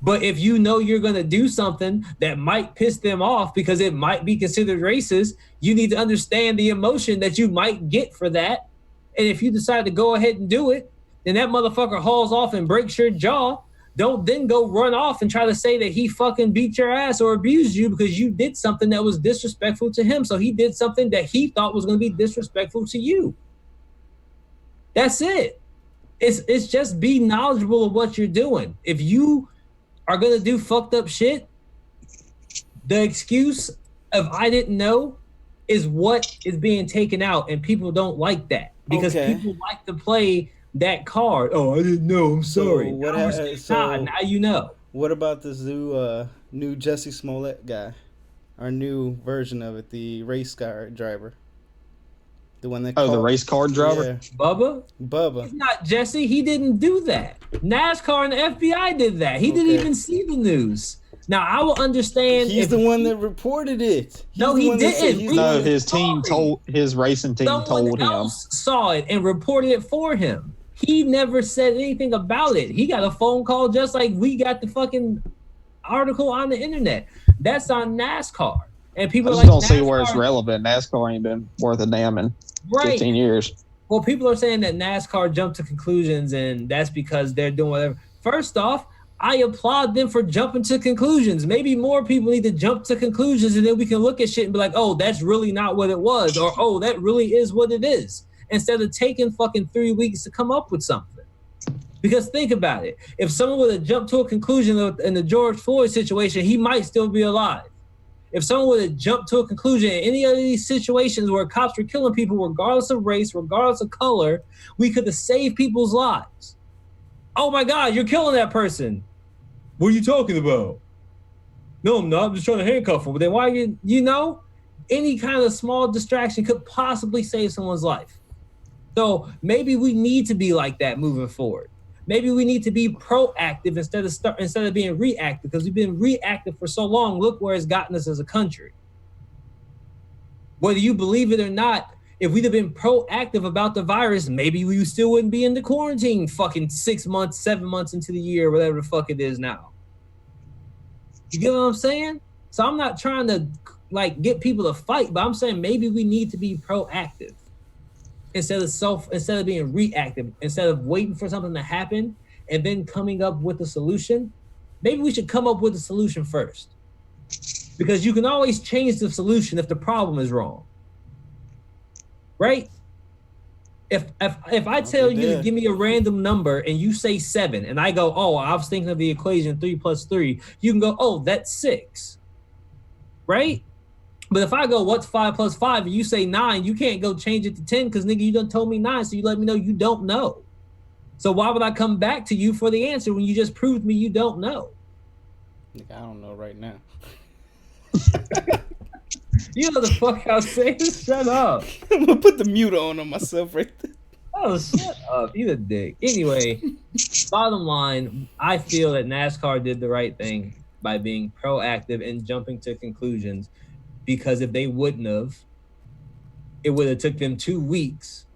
But if you know you're going to do something that might piss them off because it might be considered racist, you need to understand the emotion that you might get for that. And if you decide to go ahead and do it, then that motherfucker hauls off and breaks your jaw. Don't then go run off and try to say that he fucking beat your ass or abused you because you did something that was disrespectful to him. So he did something that he thought was going to be disrespectful to you. That's it. It's just be knowledgeable of what you're doing. If you are going to do fucked up shit, the excuse of I didn't know is what is being taken out, and people don't like that because people like to play that card. Oh, I didn't know. I'm sorry. Now you know. What about this new Jussie Smollett guy? Our new version of it, the race car driver. The one that the race car driver? Yeah. Bubba. It's not Jesse. He didn't do that. NASCAR and the FBI did that. He didn't even see the news. Now, I will understand. He's the one that reported it. No, he didn't. No, his team told, his racing team told him. Someone else saw it and reported it for him. He never said anything about it. He got a phone call just like we got the fucking article on the internet. That's on NASCAR. And people I just don't see where it's relevant. NASCAR ain't been worth a damn in 15 years. Well, people are saying that NASCAR jumped to conclusions and that's because they're doing whatever. First off, I applaud them for jumping to conclusions. Maybe more people need to jump to conclusions and then we can look at shit and be like, oh, that's really not what it was. Or, oh, that really is what it is. Instead of taking fucking 3 weeks to come up with something. Because think about it. If someone would have jumped to a conclusion in the George Floyd situation, he might still be alive. If someone would have jumped to a conclusion in any of these situations where cops were killing people, regardless of race, regardless of color, we could have saved people's lives. Oh my God, you're killing that person. What are you talking about? No, I'm not. I'm just trying to handcuff him. But then why any kind of small distraction could possibly save someone's life. So maybe we need to be like that moving forward. Maybe we need to be proactive instead of being reactive, because we've been reactive for so long. Look where it's gotten us as a country. Whether you believe it or not, if we'd have been proactive about the virus, maybe we still wouldn't be in the quarantine fucking 6 months, 7 months into the year, whatever the fuck it is now. You get what I'm saying? So I'm not trying to like get people to fight, but I'm saying maybe we need to be proactive instead of being reactive, instead of waiting for something to happen and then coming up with a solution. Maybe we should come up with a solution first, because you can always change the solution if the problem is wrong, right? If I tell you to give me a random number and you say 7 and I go, oh, I was thinking of the equation 3 + 3, you can go, oh, that's 6, right? But if I go, what's 5 + 5, and you say 9, you can't go change it to 10 because nigga, you done told me 9, so you let me know you don't know. So why would I come back to you for the answer when you just proved me you don't know? Nigga, I don't know right now. You know the fuck I was saying? Shut up. I'm gonna put the mute on myself right there. Oh, shut up. You a dick. Anyway, bottom line, I feel that NASCAR did the right thing by being proactive and jumping to conclusions, because if they wouldn't have, it would have took them 2 weeks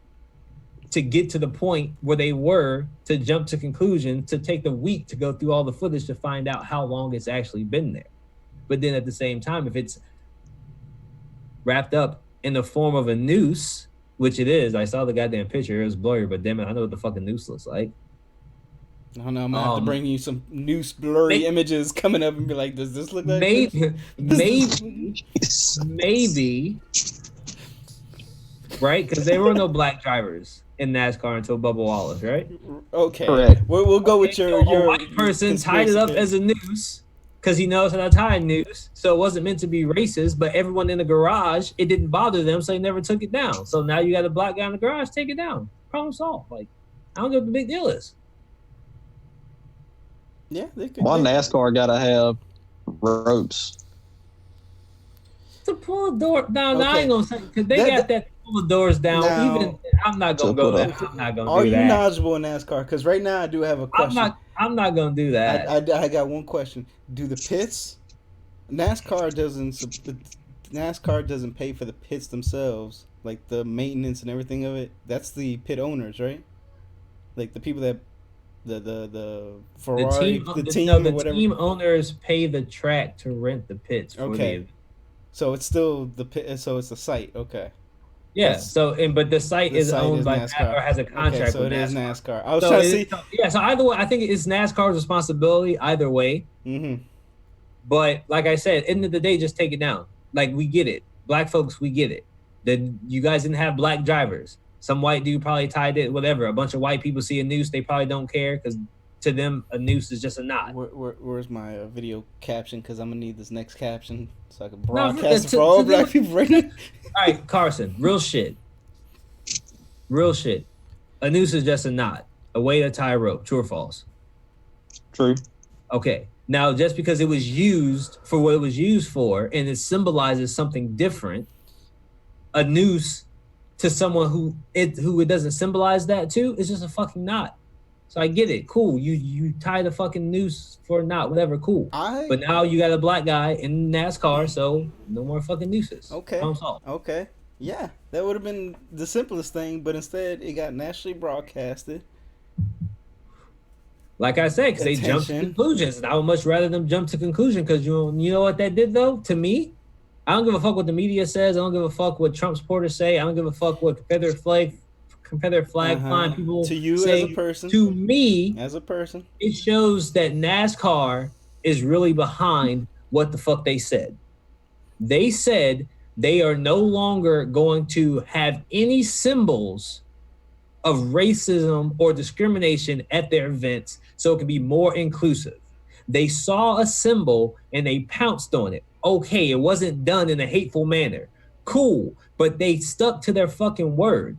to get to the point where they were to jump to conclusion, to take the week to go through all the footage to find out how long it's actually been there. But then at the same time, if it's wrapped up in the form of a noose, which it is. I saw the goddamn picture. It was blurry, but damn it, I know what the fucking noose looks like. I don't know. I'm gonna have to bring you some noose blurry images coming up and be like, "Does this look like?" Maybe, right? Because there were no black drivers in NASCAR until Bubba Wallace, right? Okay, correct. We'll go with your white person tied it up as a noose. Because he knows how to tie a noose, so it wasn't meant to be racist, but everyone in the garage, it didn't bother them, so they never took it down. So now you got a black guy in the garage, take it down. Problem solved. Like, I don't know what the big deal is. Yeah, they could. Why NASCAR gotta have ropes? To pull a door down, I ain't gonna say, because they got that to pull the doors down. Now, Even I'm not gonna go there. I'm not gonna are do you that. knowledgeable in NASCAR? Because right now I do have a question. I'm not gonna do that. I got one question. Do the pits? NASCAR doesn't pay for the pits themselves, like the maintenance and everything of it. That's the pit owners, right? Like the people that the Ferrari, the team or whatever. Team owners pay the track to rent the pits. Okay. So it's still the pit. So it's the site. Okay. Yeah. But the site is owned by NASCAR, or has a contract with NASCAR. So it is NASCAR. I was trying to see. So either way, I think it's NASCAR's responsibility either way. Mm-hmm. But like I said, end of the day, just take it down. Like, we get it. Black folks, we get it. Then you guys didn't have black drivers. Some white dude probably tied it, whatever. A bunch of white people see a noose, they probably don't care, because to them, a noose is just a knot. Where's my video caption? Because I'm going to need this next caption so I can broadcast it for all black people right now. All right, Carson, real shit. Real shit. A noose is just a knot, a way to tie a rope. True or false? True. Okay. Now, just because it was used for what it was used for, and it symbolizes something different, a noose to someone who it doesn't symbolize that to, is just a fucking knot. So I get it. Cool. You tie the fucking noose for a knot, whatever, cool. But now you got a black guy in NASCAR, so no more fucking nooses. Okay. Okay. Yeah. That would have been the simplest thing, but instead it got nationally broadcasted. Like I said, because they jumped to conclusions. And I would much rather them jump to conclusion, because you know what that did, though? To me, I don't give a fuck what the media says. I don't give a fuck what Trump supporters say. I don't give a fuck what Confederate flag flying people to you say. As a person. To me, as a person, it shows that NASCAR is really behind what the fuck they said. They said they are no longer going to have any symbols of racism or discrimination at their events, so it can be more inclusive. They saw a symbol and they pounced on it. Okay, it wasn't done in a hateful manner. Cool, but they stuck to their fucking word.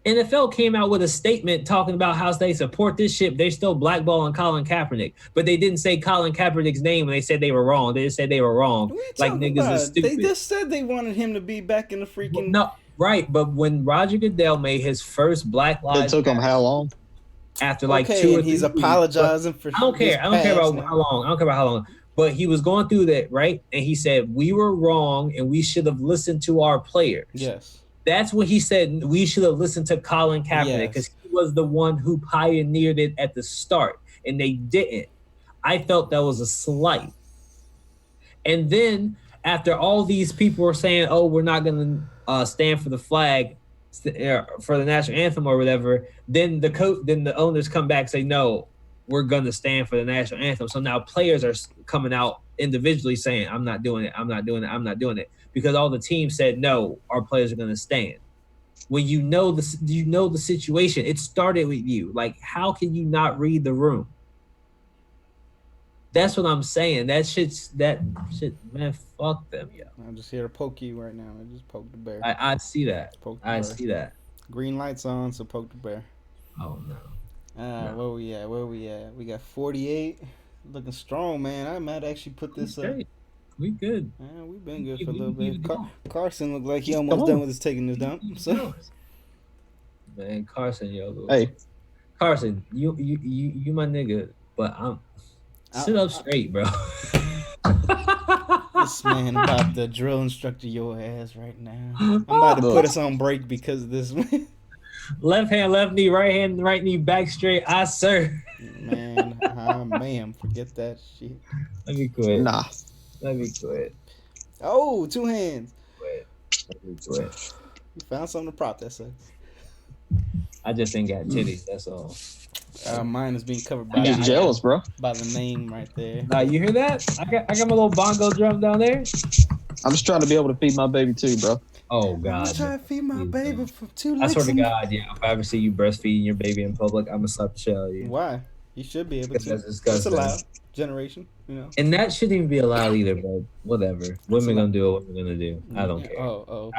NFL came out with a statement talking about how they support this shit. They still blackballing Colin Kaepernick, but they didn't say Colin Kaepernick's name when they said they were wrong. They just said they were wrong. Like niggas is stupid. They just said they wanted him to be back in the freaking. No, right, but when Roger Goodell made his first Black Lives Matter, it took him how long? After like 2 or 3 and he's apologizing for. I don't care. I don't care about how long. I don't care about how long. But he was going through that, right? And he said, we were wrong and we should have listened to our players. Yes. That's what he said. We should have listened to Colin Kaepernick, because he was the one who pioneered it at the start, and they didn't. I felt that was a slight. And then after all these people were saying, "Oh, we're not going to stand for the flag, for the national anthem or whatever," then the owners come back and say, "No, we're going to stand for the national anthem." So now players are coming out individually saying, "I'm not doing it. I'm not doing it. I'm not doing it," because all the teams said, "No, our players are going to stand." When you know the situation, it started with you. Like, how can you not read the room? That's what I'm saying. That shit, man, fuck them, yo. I'm just here to poke you right now. I just poked the bear. I see that. I see that. Green light's on, so poke the bear. Oh, no. No. Where we at? We got 48. Looking strong, man. I might actually put this up. We good. We've been good for a little bit. Carson looked like he almost done with his taking his dump. So. Man, Carson, yo. Hey. Carson, you my nigga, but sit up straight, bro. This man about to drill instructor your ass right now. I'm about to put us on break because of this, man. Left hand, left knee, right knee, back straight. I sir. Man, ma'am, forget that shit. Let me quit. Nah. Let me quit. Oh, 2 hands. Let me quit. You found something to prop that sucks. I just ain't got titties. That's all. Mine is being covered by. I'm just jealous, bro. By the name right there. You hear that? I got my little bongo drum down there. I'm just trying to be able to feed my baby too, bro. Oh God! I'm trying to feed my baby for 2 licks. I swear to God, yeah. If I ever see you breastfeeding your baby in public, I'm gonna slap the shit out of you. Why? You should be able to. That's disgusting. It's allowed. Generation, you know. And that shouldn't even be allowed either, bro. Whatever. Women gonna do what women gonna do. I don't care.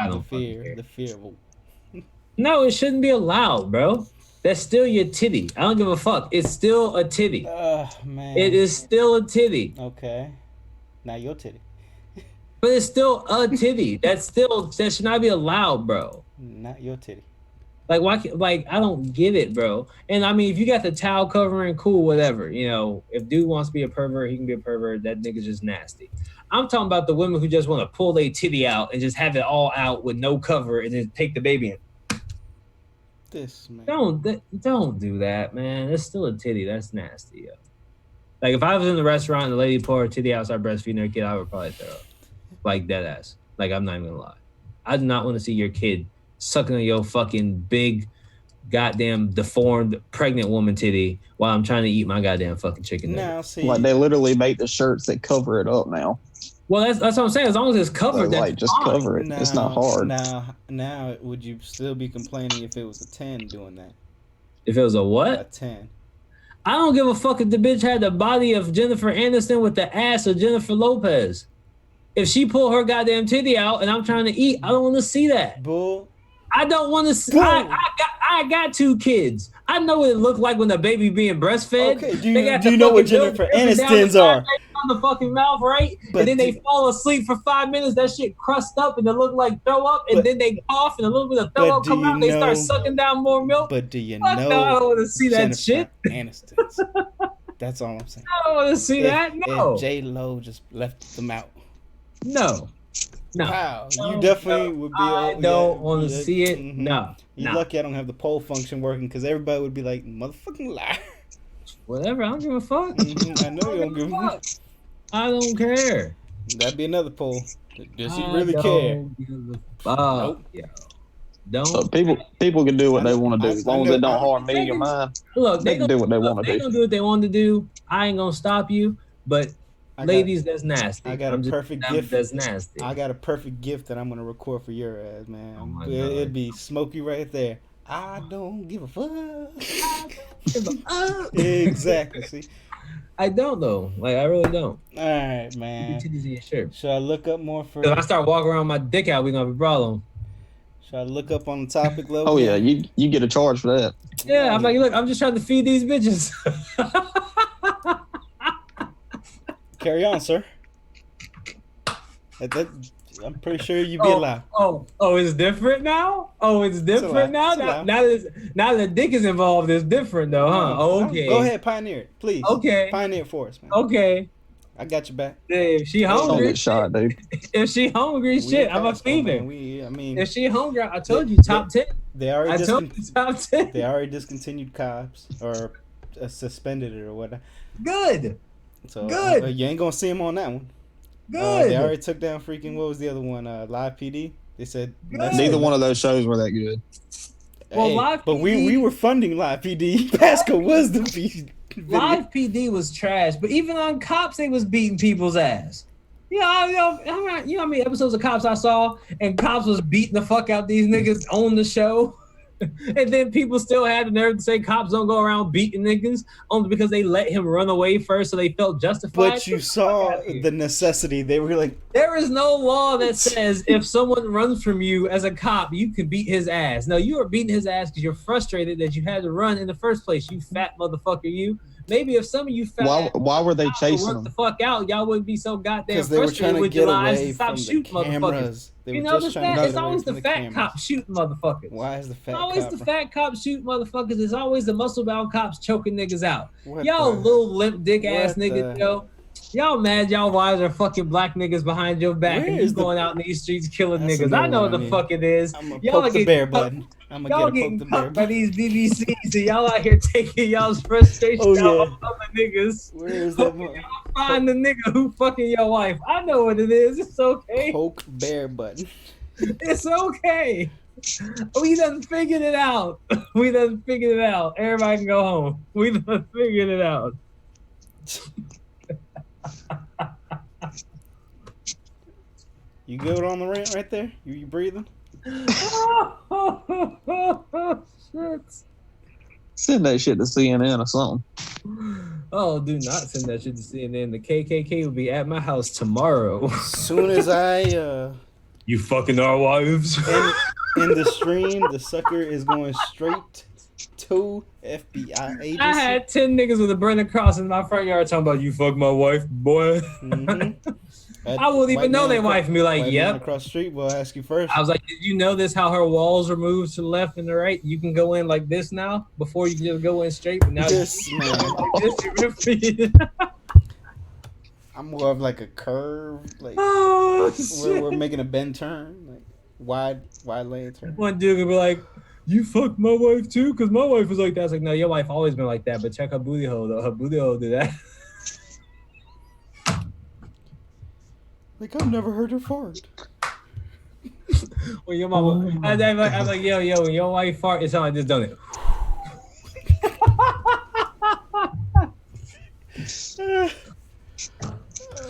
I don't care. The fear. No, it shouldn't be allowed, bro. That's still your titty. I don't give a fuck. It's still a titty. Man. It is still a titty. Okay. Now your titty. But it's still a titty. That should not be allowed, bro. Not your titty. Like, why? Like, I don't get it, bro. And I mean, if you got the towel covering, cool, whatever. You know, if dude wants to be a pervert, he can be a pervert. That nigga's just nasty. I'm talking about the women who just want to pull their titty out and just have it all out with no cover and then take the baby in. This man. Don't do that, man. It's still a titty. That's nasty, yo. Like, if I was in the restaurant and the lady pulled her titty out, start breastfeeding her kid, I would probably throw up. Like, dead ass. Like, I'm not even gonna lie. I do not want to see your kid sucking on your fucking big, goddamn deformed pregnant woman titty while I'm trying to eat my goddamn fucking chicken now, nuggets. see, like, they literally make the shirts that cover it up now. Well, that's what I'm saying. As long as it's covered, that's like, just fine. cover it. It's not hard. Now, would you still be complaining if it was a 10 doing that? If it was a what? A 10. I don't give a fuck if the bitch had the body of Jennifer Aniston with the ass of Jennifer Lopez. If she pulled her goddamn titty out and I'm trying to eat, I don't want to see that. Bull. I don't want to see. I got 2 kids. I know what it looked like when the baby being breastfed. Okay, do you know what Jennifer Aniston's are? On the fucking mouth, right? And then they fall asleep for 5 minutes. That shit crust up and it look like throw up. And then they cough and a little bit of throw up come out. They start sucking down more milk. But do you know? No, I don't want to see that shit. Aniston's. That's all I'm saying. I don't want to see that. No. If J-Lo just left them out. No. Wow, you definitely would be. I don't want to see it. Mm-hmm. No. You're lucky I don't have the poll function working because everybody would be like, motherfucking lie. Whatever, I don't give a fuck. I know you don't give a fuck. I don't care. That'd be another poll. Does he really care? Nope. Yeah. Don't. So people can do what they want to do as long as they don't harm me or mine. Look, they can do what they want to do. They gonna do what they want to do. I ain't gonna stop you, but. Ladies, that's nasty. I got a perfect gift. That's nasty. I got a perfect gift that I'm gonna record for your ass, man. Oh It'd be Smokey right there. I don't give a fuck. Exactly. See, I don't though. Like, I really don't. All right, man. Titties in your shirt. Should I look up more for? If I start walking around with my dick out, we gonna have a problem. Should I look up on the topic level? Oh yeah, you get a charge for that. Yeah, I'm like, look, I'm just trying to feed these bitches. Carry on, sir. I'm pretty sure you'd be allowed. Oh, it's different now? Oh, it's different now? Now that dick is involved, it's different though, huh? Oh, okay. Go ahead, pioneer it, please. Okay. Pioneer it for us, man. Okay. I got your back. If she hungry, don't get shot, dude. If she hungry, shit, I'm a feed her. If she hungry, I told you top 10. They already top 10. They already discontinued cops or suspended it or whatever. Good. So good. You ain't gonna see him on that one. Good. They already took down freaking. What was the other one? Live PD. They said Neither one of those shows were that good. Well, hey, Live but PD we were funding Live PD. Pascal was the video. Live PD was trash, but even on Cops, they was beating people's ass. You know how many episodes of Cops I saw, and Cops was beating the fuck out these niggas on the show, and then people still had the nerve to say Cops don't go around beating niggas only because they let him run away first, so they felt justified. But you saw the necessity. They were like, there is no law that says if someone runs from you as a cop, you can beat his ass. No, you are beating his ass because you're frustrated that you had to run in the first place. You fat motherfucker, you. Maybe if some of you fat why were they chasing them? the fuck out, y'all wouldn't be so goddamn because they were frustrated trying to with get your lives away and stop from shooting the cameras. motherfuckers. They You were know just the trying to fat? get It's away always from the the fat cameras. cop shooting motherfuckers. Why is the fat It's always cop? the fat cop shooting motherfuckers. It's always the muscle-bound cops choking niggas out. What Y'all the- little limp dick ass what niggas, the- yo. Y'all mad y'all wives are fucking black niggas behind your back Where and you is the- going out in these streets killing That's niggas. I another know one what I the need. fuck it is. I'm gonna Y'all poke the getting bear cucked- button. I'm Y'all gonna getting poke the bear cucked by button. these BBCs and y'all out here taking y'all's frustration Oh, out yeah. on other niggas. Where is that one? Find the nigga who fucking your wife. I know what it is. It's okay. Poke bear button. It's okay. We done figured it out. We done figured it out. Everybody can go home. We done figured it out. You good on the rant right there? You breathing? Shit. Send that shit to CNN or something. Oh, do not send that shit to CNN. The KKK will be at my house tomorrow. As soon as I You fucking our wives. in the stream, the sucker is going straight to FBI agency. I had 10 niggas with a burning cross in my front yard talking about you fuck my wife, boy. Mm-hmm. I wouldn't even know they wife me like, yep. Across the street, we'll ask you first. I was like, did you know this? How her walls are moved to the left and the right? You can go in like this now before you can just go in straight. But now This you man. like this. I'm more of like a curve, like Oh, we're shit. making a bend turn, like wide lane turn. One dude could be like, you fucked my wife too? Because my wife was like that. I was like, no, your wife always been like that. But check her booty hole, though. Her booty hole do that. Like I've never heard her fart. When your mama, I was like, yo, when your wife fart, it's how I just done it.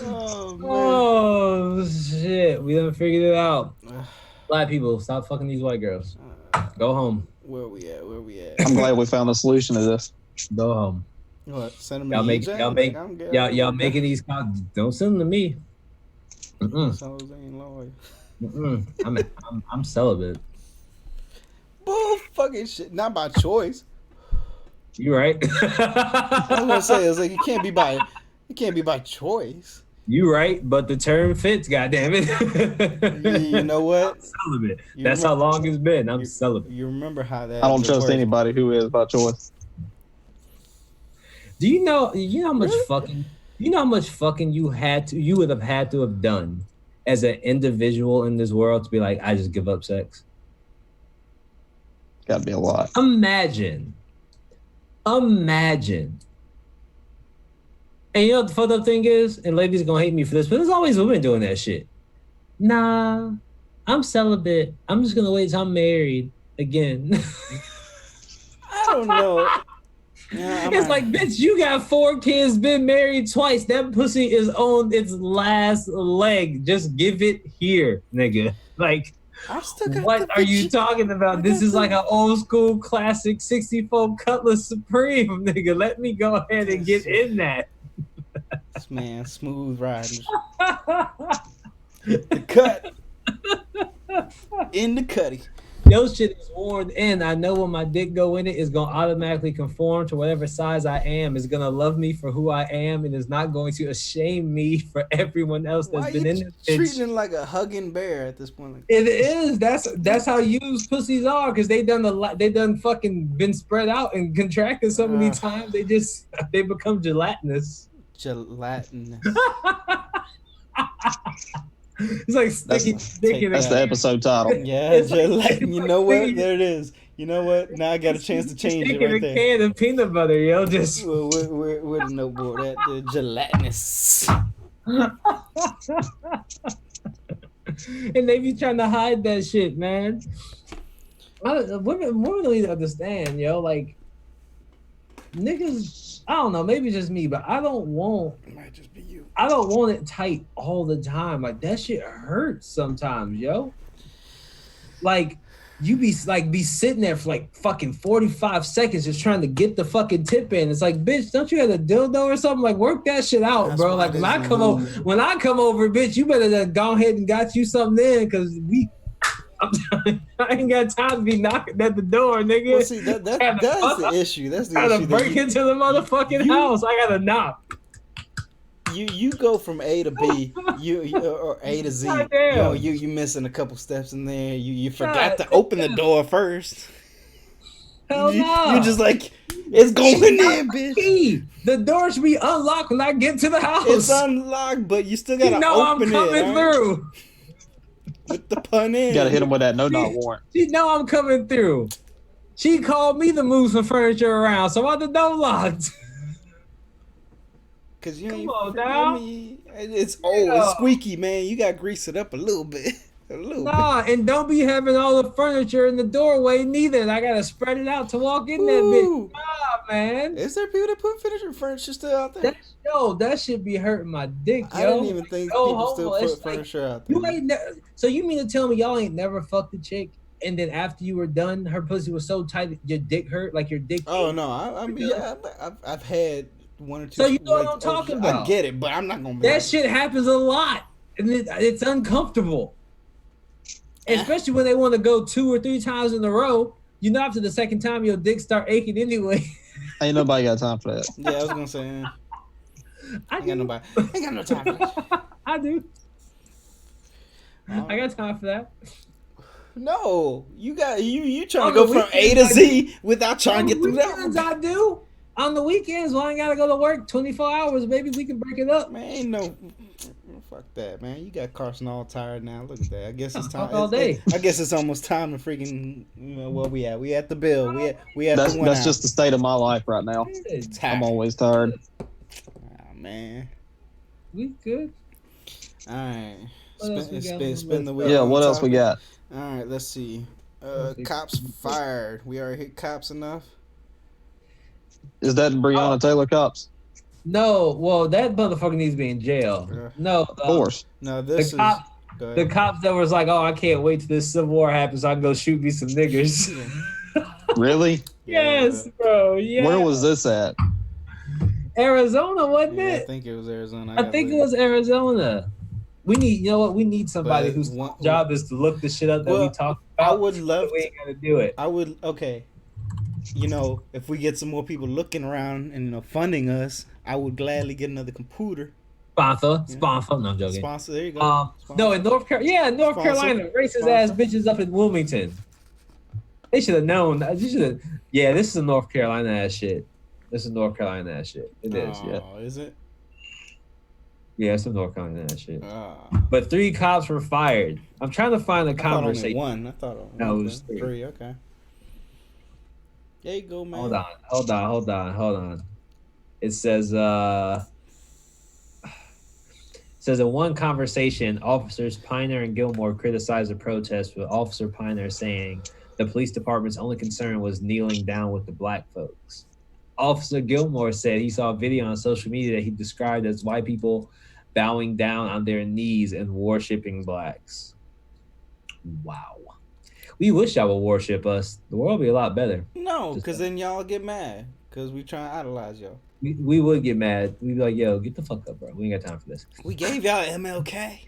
Oh man. Oh shit, we done figured it out. Black people, stop fucking these white girls. Go home. Where we at? I'm glad we found a solution to this. Go home. What? Send them Y'all to make, EJ? y'all make, Like, I'm good. y'all making these calls. Don't send them to me. Mm-mm. So ain't loyal. Mm-mm. I'm celibate. Bull fucking shit. Not by choice. You right? I was gonna say it's like it can't be by choice. You right, but the term fits. Goddamn it! You know what? I'm celibate. You That's how long it's been. I'm celibate. You remember how that? I don't trust works. anybody who is by choice. Do you know how much fucking you would have had to have done as an individual in this world to be like, I just give up sex? Got to be a lot. Imagine. And you know what the fucked up thing is? And ladies are gonna hate me for this, but there's always women doing that shit. Nah, I'm celibate. I'm just gonna wait till I'm married again. I don't know. Yeah, It's like, bitch, you got 4 kids, been married twice. That pussy is on its last leg. Just give it here, nigga. Like, I still got what the are you bitch- talking about? This is like an old school classic 64 Cutlass Supreme, nigga. Let me go ahead and get in that. This man, smooth riding. The cut. In the cutty. Your shit is worn in. I know when my dick go in it, it's gonna automatically conform to whatever size I am. It's gonna love me for who I am, and is not going to shame me for everyone else that's Why been you in this bitch. treating him like a hugging bear at this point? Like, It is. That's how used pussies are, because they done fucking been spread out and contracted so many times. They become gelatinous. gelatinous. It's like sticky dick in That's the episode title. Yeah, It's like- gelatin. You know what? There it is. You know what? Now I got a chance to change it Stick in right a there. can of peanut butter, yo. Just Where the noteboard at? The gelatinous. And they be trying to hide that shit, man. Women don't even understand, yo. Like, niggas, I don't know, maybe just me, but I don't want. It might just be you. I don't want it tight all the time. Like, that shit hurts sometimes, yo. Like, you be sitting there for like fucking 45 seconds just trying to get the fucking tip in. It's like, bitch, don't you have a dildo or something? Like, work that shit out, That's bro. why Like, when I come over, bitch, you better just go ahead and got you something in, because I ain't got time to be knocking at the door, nigga. Well, see, that's the issue. That's the trying issue. to break into the motherfucking house. I gotta knock. You go from A to B, or A to Z. Yo, you missing a couple steps in there. You forgot to open the door first. Hell no. You just like, it's going in, bitch. Key. The door should be unlocked when I get to the house. It's unlocked, but you still gotta open it. I'm coming through. With the pun in. You gotta hit him with that no-knock warrant. She know I'm coming through. She called me to move some furniture around, so I the door locked. Cause you Come on now. It's it's squeaky, man. You gotta grease it up a little bit. Nah, and don't be having all the furniture in the doorway neither. I gotta spread it out to walk in that bitch. Nah, man. Is there people that put furniture still out there? That should be hurting my dick, yo. I didn't even think people still put furniture out there. So you mean to tell me y'all ain't never fucked a chick, and then after you were done, her pussy was so tight that your dick hurt, like your dick? Oh no, I've had one or two. So you know what I'm talking about. I get it, but I'm not gonna. That shit happens a lot, and it's uncomfortable. Especially when they want to go 2 or 3 times in a row. You know, after the second time, your dick start aching anyway. Ain't nobody got time for that. Yeah, I was gonna say. I ain't got no time for that. I do. I got time for that. No, you trying to go from A to Z without trying to get through that one. I do. On the weekends, when I gotta go to work 24 hours, maybe we can break it up. Man, ain't no. Fuck that, man. You got Carson all tired now. Look at that. I guess it's time. All day. I guess it's almost time to freaking. Where we at? We at the bill. We at That's the one. That's just the state of my life right now. I'm always tired. Oh man. We good. All right. Spin the wheel. Yeah. What else we got? All right. Let's see. Cops fired. We already hit cops enough. Is that Breonna Taylor cops? No, well, that motherfucker needs to be in jail. No, of course. No, the cops that was like, "Oh, I can't wait till this Civil War happens. So I can go shoot me some niggers." Really? Yes, bro. Yeah. Where was this at? Arizona, wasn't it? I think it was Arizona. I think it was Arizona. We need, you know what? We need somebody whose job is to look the shit up that we talk about. I would love. We ain't gonna do it. I would. Okay. You know, if we get some more people looking around and funding us, I would gladly get another computer. Sponsor. No, I'm joking. Sponsor. There you go. No, in North Carolina, racist ass bitches up in Wilmington. They should have known. Yeah, this is a North Carolina ass shit. This is North Carolina ass shit. It is. Yeah. Is it? Yeah, it's some North Carolina ass shit. But 3 cops were fired. I'm trying to find a conversation. I thought only one. No, it was 3. 3. Okay. There you go, man. Hold on. It says in one conversation, officers Piner and Gilmore criticized the protest, with Officer Piner saying the police department's only concern was kneeling down with the black folks. Officer Gilmore said he saw a video on social media that he described as white people bowing down on their knees and worshiping blacks. Wow. We wish y'all would worship us. The world would be a lot better. No, because then y'all get mad because we trying to idolize y'all. We would get mad. We'd be like, yo, get the fuck up, bro. We ain't got time for this. We gave y'all MLK.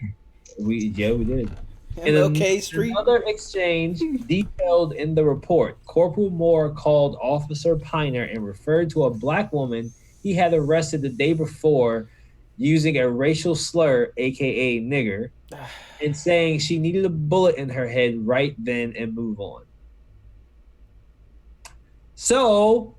We did. MLK Street. Another exchange detailed in the report. Corporal Moore called Officer Piner and referred to a black woman he had arrested the day before using a racial slur, aka nigger, and saying she needed a bullet in her head right then and move on. So,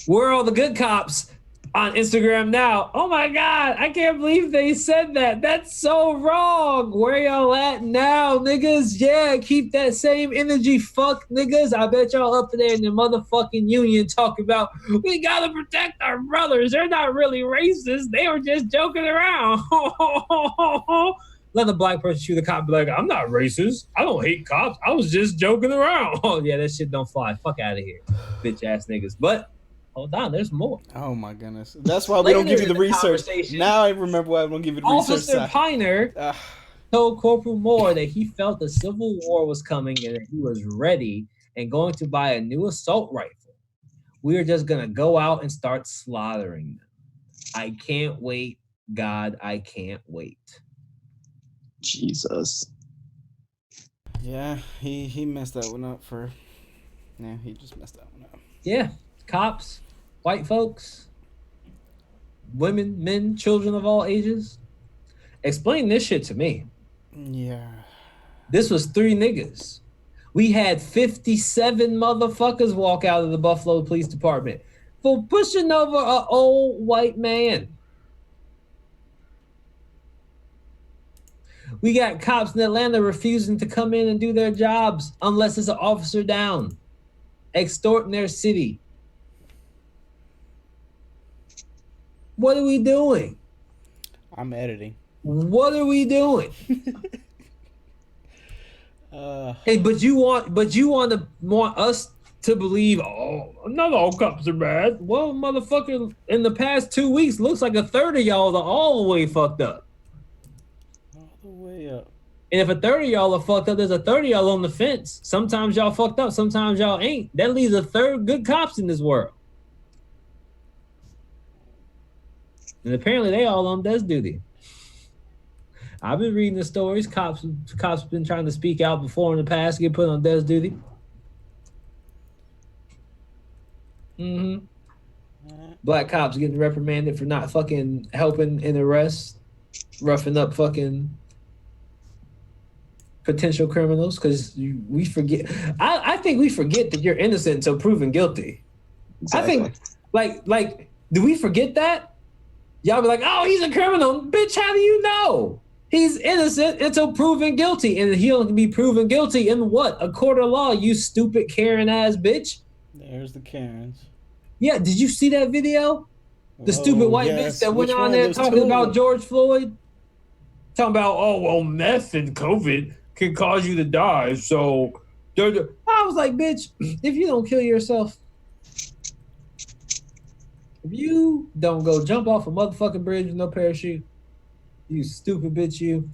where are all the good cops on Instagram now. Oh my God, I can't believe they said that. That's so wrong. Where y'all at now, niggas? Yeah, keep that same energy, fuck niggas. I bet y'all up there in the motherfucking union talking about, we gotta protect our brothers. They're not really racist. They were just joking around. Let a black person shoot a cop and be like, I'm not racist. I don't hate cops. I was just joking around. Oh, yeah, that shit don't fly. Fuck out of here, bitch ass niggas. But hold on, there's more. Oh my goodness. That's why we don't give you the research. Now I remember why we don't give you the research. Officer Piner told Corporal Moore that he felt the Civil War was coming and that he was ready and going to buy a new assault rifle. We are just going to go out and start slaughtering them. I can't wait. God, I can't wait. Jesus. Yeah, he messed that one up for... Yeah, he just messed that one up. Yeah, cops, white folks, women, men, children of all ages. Explain this shit to me. Yeah. This was 3 niggas. We had 57 motherfuckers walk out of the Buffalo Police Department for pushing over an old white man. We got cops in Atlanta refusing to come in and do their jobs unless it's an officer down, extorting their city. What are we doing? I'm editing. What are we doing? Hey, but you want us to believe, oh, not all cops are bad. Well, motherfucker, in the past 2 weeks, looks like a third of y'all are all the way fucked up. All the way up. And if a third of y'all are fucked up, there's a third of y'all on the fence. Sometimes y'all fucked up, sometimes y'all ain't. That leaves a third good cops in this world. And apparently they all on desk duty. I've been reading the stories. Cops been trying to speak out before in the past to get put on desk duty. Mm-hmm. Black cops getting reprimanded for not fucking helping in arrests, roughing up fucking potential criminals, because we forget. I think we forget that you're innocent until proven guilty. Exactly. I think, like, do we forget that? Y'all be like, oh, he's a criminal. Bitch, how do you know? He's innocent until proven guilty. And he'll be proven guilty in what? A court of law, you stupid Karen-ass bitch. There's the Karens. Yeah, did you see that video? The stupid white bitch that went on there talking about George Floyd? Talking about, oh, well, meth and COVID can cause you to die. So, I was like, bitch, if you don't kill yourself, if you don't go jump off a motherfucking bridge with no parachute, you stupid bitch, you.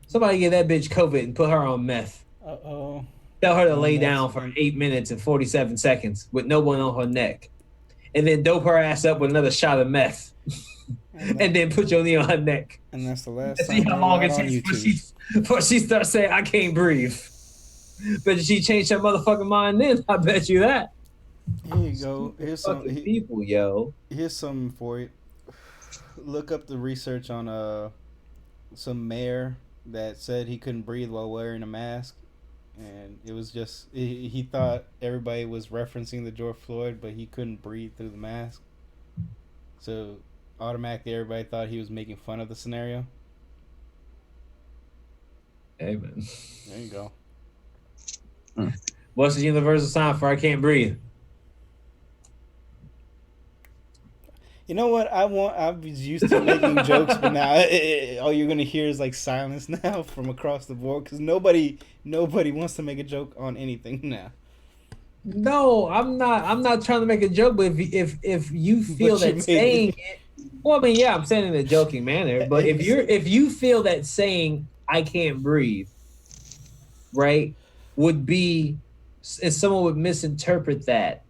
Somebody get that bitch COVID and put her on meth. Uh-oh. Tell her to lay down for 8 minutes and 47 seconds with no one on her neck. And then dope her ass up with another shot of meth. And then put your knee on her neck. And that's the last and time. See how long it takes before she starts saying, I can't breathe. But if she changed her motherfucking mind then, I bet you that. Here you go. Here's some people, yo. Here's something for you. Look up the research on some mayor that said he couldn't breathe while wearing a mask, and it was just he thought everybody was referencing the George Floyd, but he couldn't breathe through the mask, so automatically everybody thought he was making fun of the scenario. Hey man, there you go. What's the universal sign for I can't breathe? You know what? I was used to making jokes, but now all you're gonna hear is like silence now from across the board because nobody wants to make a joke on anything now. No, I'm not trying to make a joke, but if you feel that saying it, well, I mean, yeah, I'm saying it in a joking manner, but if you feel that saying I can't breathe, right, would be, if someone would misinterpret that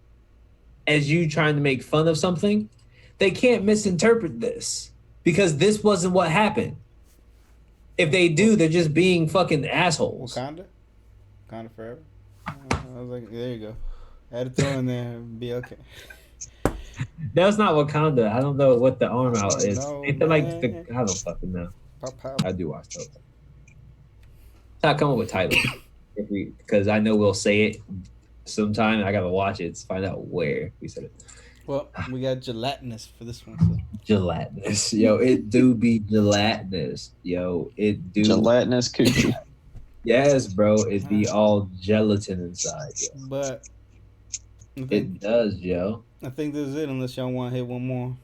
as you trying to make fun of something. They can't misinterpret this because this wasn't what happened. If they do, they're just being fucking assholes. Wakanda forever. I was like, there you go. I had to throw in there and be okay. That's not Wakanda. I don't know what the arm out is. No, it's like I don't fucking know. I do watch those. Stop coming with titles because I know we'll say it sometime. And I gotta watch it to find out where we said it. Well, we got gelatinous for this one. So. Gelatinous. Yo, it do be gelatinous. Yo, it do. Gelatinous coochie. Yes, bro. It be all gelatin inside, yo. But It does, yo. I think this is it unless y'all want to hit one more.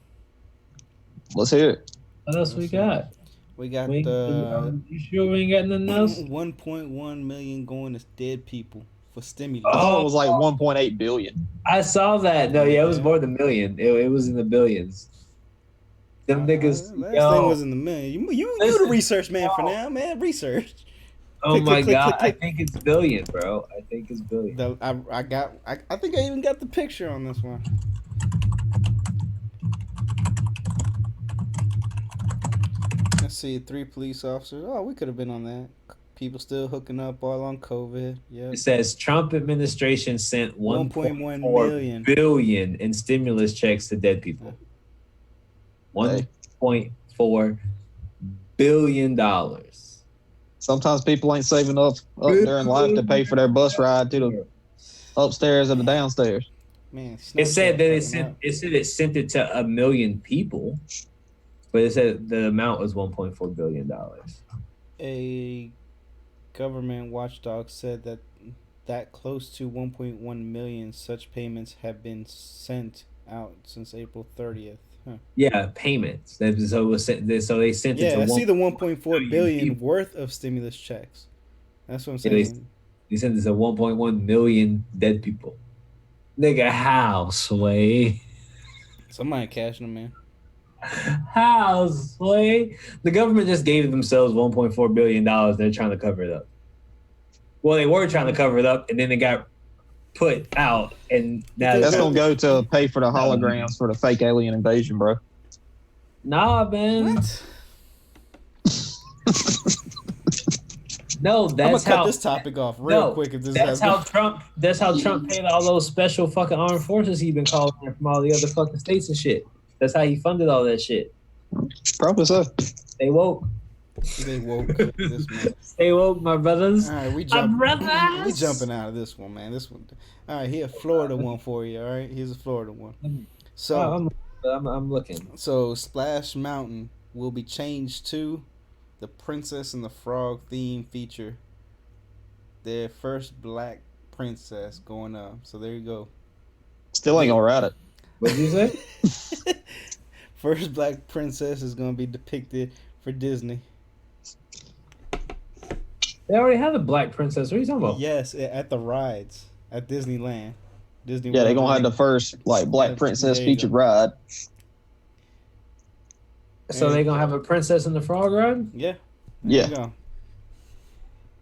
Let's hear it. What else we got? We got You sure we ain't got nothing else? 1.1 million going to dead people for stimulus. Oh, it was like 1.8 billion. I saw that. No, yeah, it was more than a million. It was in the billions. Them niggas. Last yo, thing was in the million. You the research man for now, man. Research. Oh Click, my click, click, god, click, click. I think it's billion, bro. I think it's billion. I think I even got the picture on this one. Let's see, 3 police officers. Oh, we could have been on that. People still hooking up all on COVID. Yeah. It says Trump administration sent 1.1 million billion in stimulus checks to dead people. $1.4 billion. Sometimes people ain't saving up during life to pay for their bus ride to the upstairs and the downstairs. Man, it said that it sent it to 1 million people, but it said the amount was $1.4 billion. A government watchdog said that close to 1.1 million such payments have been sent out since April 30th. Huh. Yeah, payments. So they sent it to. Yeah, I see the 1.4 billion worth of stimulus checks. That's what I'm saying. They sent it to 1.1 million dead people. Nigga, how, Sway? Somebody cashing them, man. How, Sway? The government just gave themselves $1.4 billion. They're trying to cover it up. Well, they were trying to cover it up, and then it got put out, and now that's gonna go to pay for the holograms for the fake alien invasion, bro. Nah, man. What? No, that's I'm gonna cut this topic off real quick. If this that's how Trump paid all those special fucking armed forces he been calling from all the other fucking states and shit. That's how he funded all that shit. Probably so. They woke. This man. Stay woke, my brothers. All right, we jumping out of this one, man. This one. All right, here's a Florida one for you. All right, here's a Florida one. So I'm looking. So Splash Mountain will be changed to the Princess and the Frog theme feature. Their first black princess going up. So there you go. Still ain't gonna ride it. What did you say? First black princess is gonna be depicted for Disney. They already have a black princess. What are you talking about? Yes, at the rides at Disneyland. Disney. Yeah, they're gonna have the first black princess featured ride. So they're gonna have a Princess and the Frog ride? Yeah. Yeah.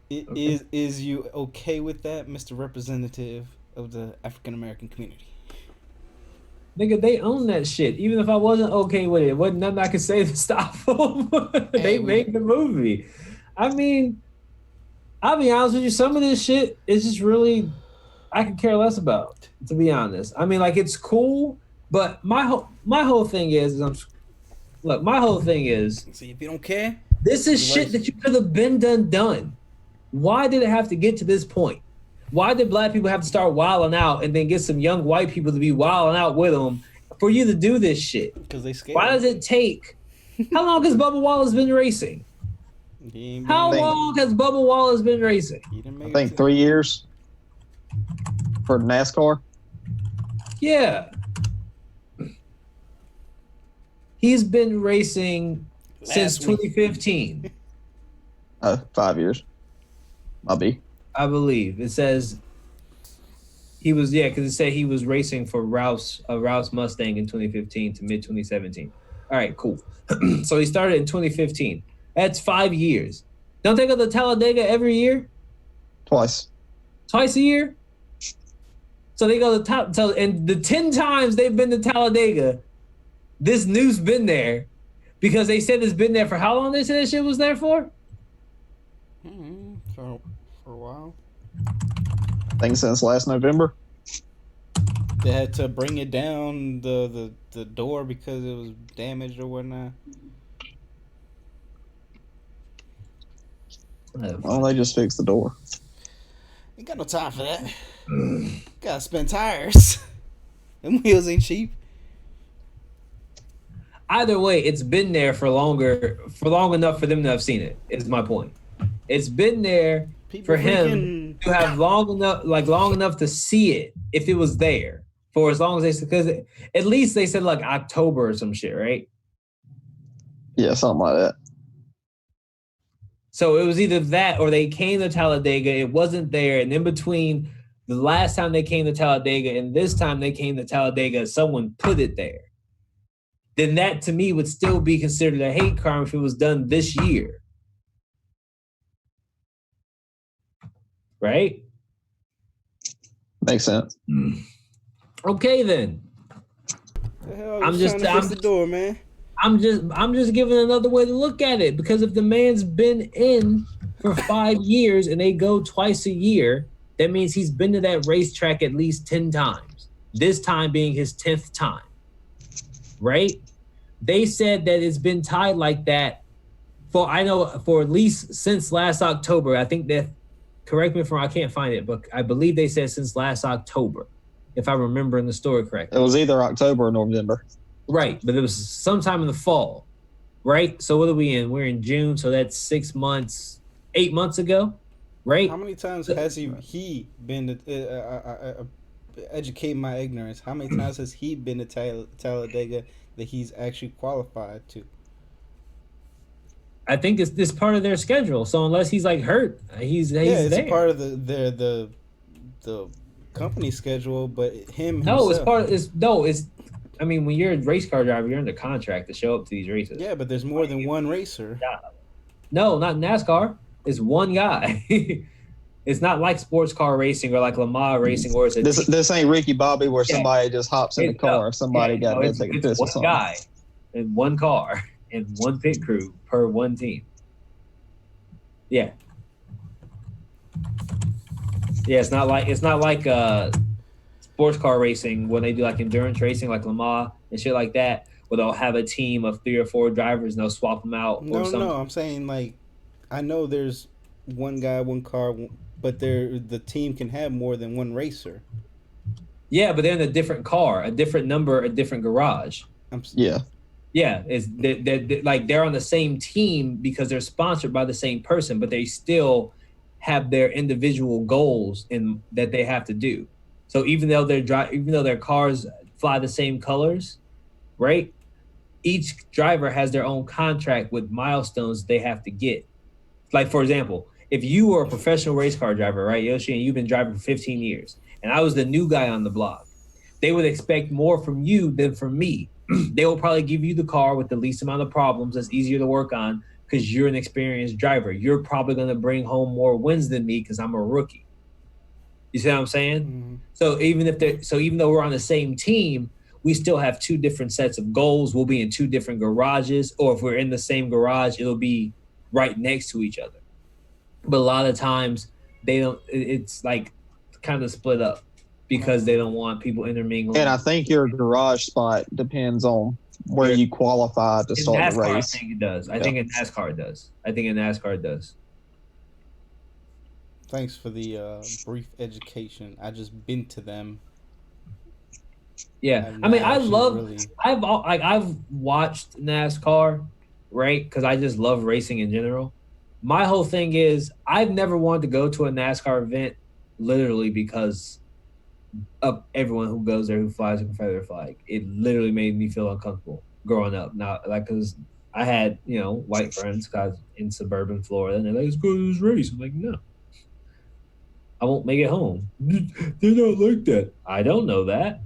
You go. Is you okay with that, Mr. Representative of the African American community? Nigga, they own that shit. Even if I wasn't okay with it, wasn't nothing I could say to stop them. They made the movie. I mean, I'll be honest with you, some of this shit is just really I could care less about, to be honest. I mean, like, it's cool, but my whole thing is my whole thing is, see, if you don't care, this is shit that you could have been done. Why did it have to get to this point? Why did black people have to start wilding out and then get some young white people to be wilding out with them for you to do this shit? Because they scared. Why does it take? How long has Bubba Wallace been racing? How long has Bubba Wallace been racing? I think 3 years for NASCAR. Yeah. He's been racing since 2015. 5 years. I believe it says he was because it said he was racing for Rouse Mustang in 2015 to mid 2017. All right, cool. So he started in 2015. That's 5 years. Don't they go to Talladega every year? Twice a year. So they go to and the 10 times they've been to Talladega, this Noose been there because they said it's been there for how long? They said that shit was there for. For a while. I think since last November. They had to bring it down the door because it was damaged or whatnot. Well, they just fixed the door. Ain't got no time for that. Gotta spend tires. Them wheels ain't cheap. either way, it's been there for long enough for them to have seen it. Is my point. It's been there for him to have long enough to see it if it was there for as long as because at least they said like October or some shit, right? Yeah, something like that. So it was either that or they came to Talladega, it wasn't there, and in between the last time they came to Talladega and this time they came to Talladega, someone put it there. Then that to me would still be considered a hate crime if it was done this year. Right? Makes sense. Okay then. The hell I'm just trying to fix the door, man. I'm just giving another way to look at it, because if the man's been in for 5 years and they go twice a year, that means he's been to that racetrack at least 10 times. This time being his 10th time. Right? They said that it's been tied like that for at least since last October. I think that, correct me if I can't find it, but I believe they said since last October, if I remember in the story correctly. It was either October or November. Right, but it was sometime in the fall, right? So what are we in? We're in June, so that's 6 months, 8 months ago, right? How many times has he been to educate my ignorance? How many times has he been to Talladega that he's actually qualified to? I think it's part of their schedule. So unless he's like hurt, he's it's there. A part of the company schedule, but him no, himself. it's. I mean, when you're a race car driver, you're under contract to show up to these races. Yeah, but there's more than one racer. No, not NASCAR. It's one guy. It's not like sports car racing or like Le Mans racing, where it's this ain't Ricky Bobby where somebody just hops in the car. Somebody got to take a piss or something. One guy in one car and one pit crew per one team. Yeah. Yeah, it's not like sports car racing when they do like endurance racing like Le Mans and shit like that, where they'll have a team of 3 or 4 drivers and they'll swap them out. No, I'm saying like I know there's one guy, one car, but the team can have more than one racer. Yeah, but they're in a different car, a different number, a different garage. Yeah. Yeah, they're on the same team because they're sponsored by the same person, but they still have their individual goals in that they have to do. So even though their cars fly the same colors, right? Each driver has their own contract with milestones they have to get. Like, for example, if you were a professional race car driver, right, Yoshi, and you've been driving for 15 years, and I was the new guy on the block, they would expect more from you than from me. They will probably give you the car with the least amount of problems that's easier to work on because you're an experienced driver. You're probably going to bring home more wins than me because I'm a rookie. You see what I'm saying? Mm-hmm. So even though we're on the same team, we still have 2 different sets of goals. We'll be in 2 different garages, or if we're in the same garage, it'll be right next to each other. But a lot of times they don't. It's like kind of split up because they don't want people intermingling. And I think your garage spot depends on where you qualify to start NASCAR, the race. I think it does. I think in NASCAR it does. Thanks for the brief education. I just been to them. Yeah, I mean, I've watched NASCAR, right? Because I just love racing in general. My whole thing is I've never wanted to go to a NASCAR event, literally because of everyone who goes there who flies a Confederate flag. It literally made me feel uncomfortable growing up. Now, like, because I had white friends cause in suburban Florida, and they're like, "Let's go to this race." I'm like, no. I won't make it home. They're not like that. I don't know that.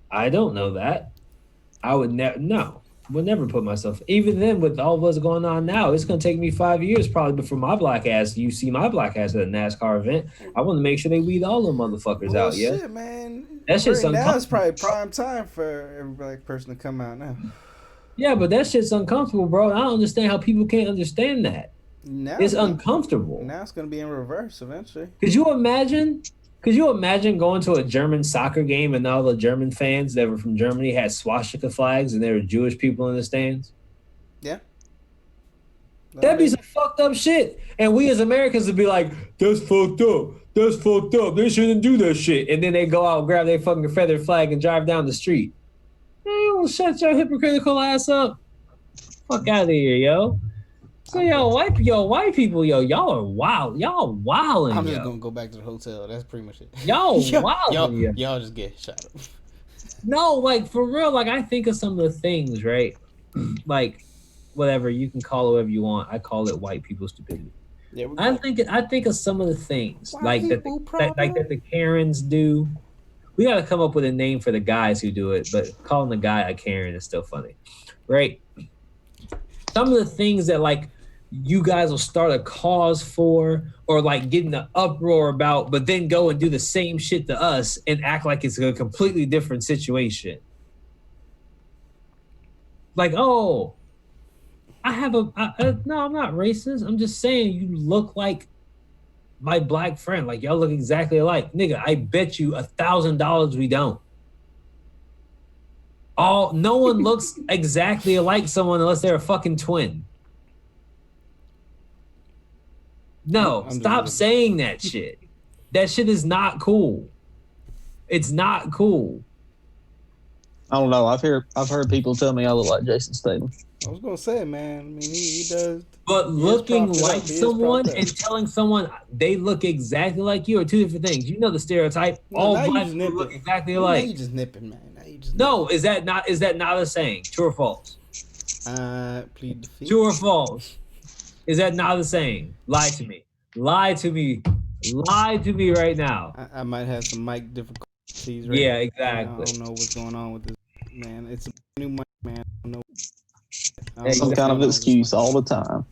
I would never put myself. Even then, with all what's going on now, it's going to take me 5 years probably before my black ass. You see my black ass at a NASCAR event. I want to make sure they weed all them motherfuckers out. Yeah, shit, man. That shit's uncomfortable. Now it's probably prime time for every black person to come out now. Yeah, but that shit's uncomfortable, bro. I don't understand how people can't understand that. Now it's uncomfortable. Now it's going to be in reverse eventually. Could you imagine going to a German soccer game and all the German fans that were from Germany had swastika flags and there were Jewish people in the stands? Yeah. That'd be some fucked up shit. And we as Americans would be like, that's fucked up. That's fucked up. They shouldn't do that shit. And then they go out and grab their fucking Confederate flag and drive down the street. Man, don't shut your hypocritical ass up. Fuck out of here, yo. So white people, y'all are wild. Y'all wilding. I'm just gonna go back to the hotel. That's pretty much it. Y'all wilding. Y'all just get shot up. No, like for real. Like I think of some of the things, right? Like whatever you can call it whatever you want. I call it white people stupidity. Yeah, I think of some of the things white like that the Karens do. We gotta come up with a name for the guys who do it, but calling the guy a Karen is still funny, right? Some of the things that like you guys will start a cause for or like get in an uproar about, but then go and do the same shit to us and act like it's a completely different situation. Like, oh, I have no, I'm not racist. I'm just saying you look like my black friend. Like y'all look exactly alike. Nigga, I bet you $1,000 we don't. No one looks exactly like someone unless they're a fucking twin. No, stop saying that shit. That shit is not cool. It's not cool. I don't know. I've heard people tell me I look like Jason Statham. I was gonna say, man. I mean, he does. But looking like someone and telling someone they look exactly like you are two different things. You know the stereotype. All black people look exactly alike. Now you just nipping, man. No, is that not a saying? True or false? Plead the fifth. True or false? Is that not a saying? Lie to me. Lie to me. Lie to me right now. I might have some mic difficulties. Right yeah, exactly. I don't know what's going on with this, man. It's a new mic, man. I don't know. Some kind of excuse all the time.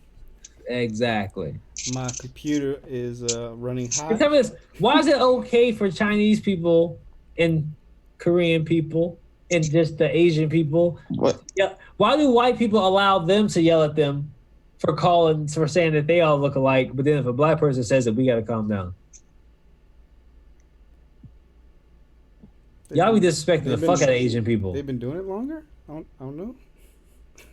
Exactly. My computer is running hot. Tell me this. Why is it okay for Chinese people and Korean people and just the Asian people? What? Yeah. Why do white people allow them to yell at them for saying that they all look alike, but then if a black person says it, we gotta calm down? Y'all be disrespecting the fuck out of Asian people. They've been doing it longer? I don't know.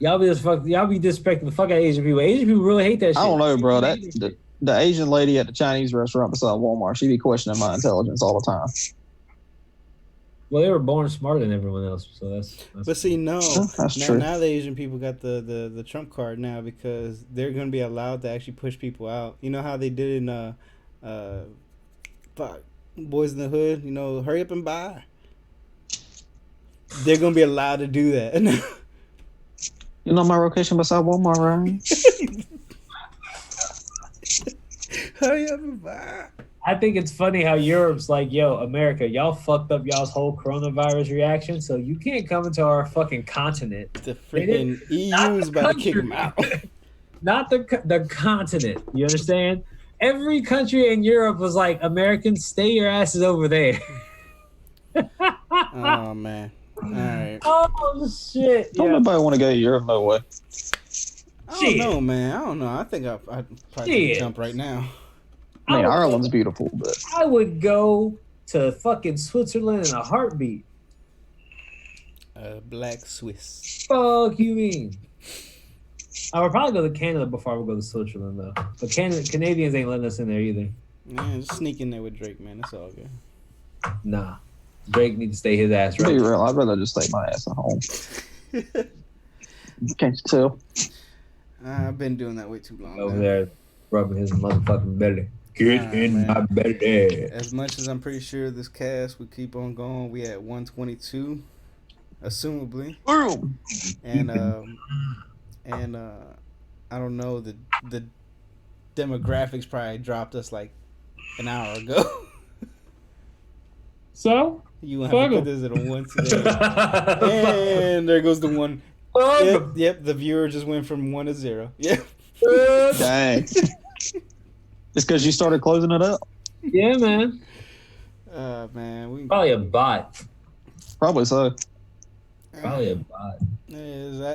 Y'all be disrespecting the fuck out of Asian people. Asian people really hate that shit. I don't know, bro. The Asian lady at the Chinese restaurant beside Walmart, she be questioning my intelligence all the time. Well, they were born smarter than everyone else, so that's But see, no, that's true. Now the Asian people got the trump card now because they're going to be allowed to actually push people out. You know how they did in Boys in the Hood? You know, hurry up and buy. They're going to be allowed to do that. You know my location beside Walmart, right? Hurry up and buy. I think it's funny how Europe's like, yo, America, y'all fucked up y'all's whole coronavirus reaction, so you can't come into our fucking continent. The freaking EU's about to kick them out. Not the continent. You understand? Every country in Europe was like, Americans, stay your asses over there. Oh, man. All right. Oh, shit. Don't nobody want to go to Europe, no way. I don't know, man. I don't know. I think I'd probably jump right now. I mean, Ireland's beautiful, but I would go to fucking Switzerland in a heartbeat. Black Swiss. Fuck you mean? I would probably go to Canada before I would go to Switzerland, though. But Canadians ain't letting us in there either. Man, just sneak in there with Drake, man. It's all good. Nah. Drake needs to stay his ass right. To be real, I'd rather just stay my ass at home. Can't you tell? I've been doing that way too long. Over there, rubbing his motherfucking belly. Get in my belly. As much as I'm pretty sure this cast would keep on going, we at 122, assumably. Boom. And I don't know, the demographics probably dropped us like an hour ago. So you have to put this at a 1 today. And there goes the one. Yep, the viewer just went from 1 to 0. Yep. Dang. It's because you started closing it up? Yeah, man. Man. Probably a bot. Probably so. Probably a bot.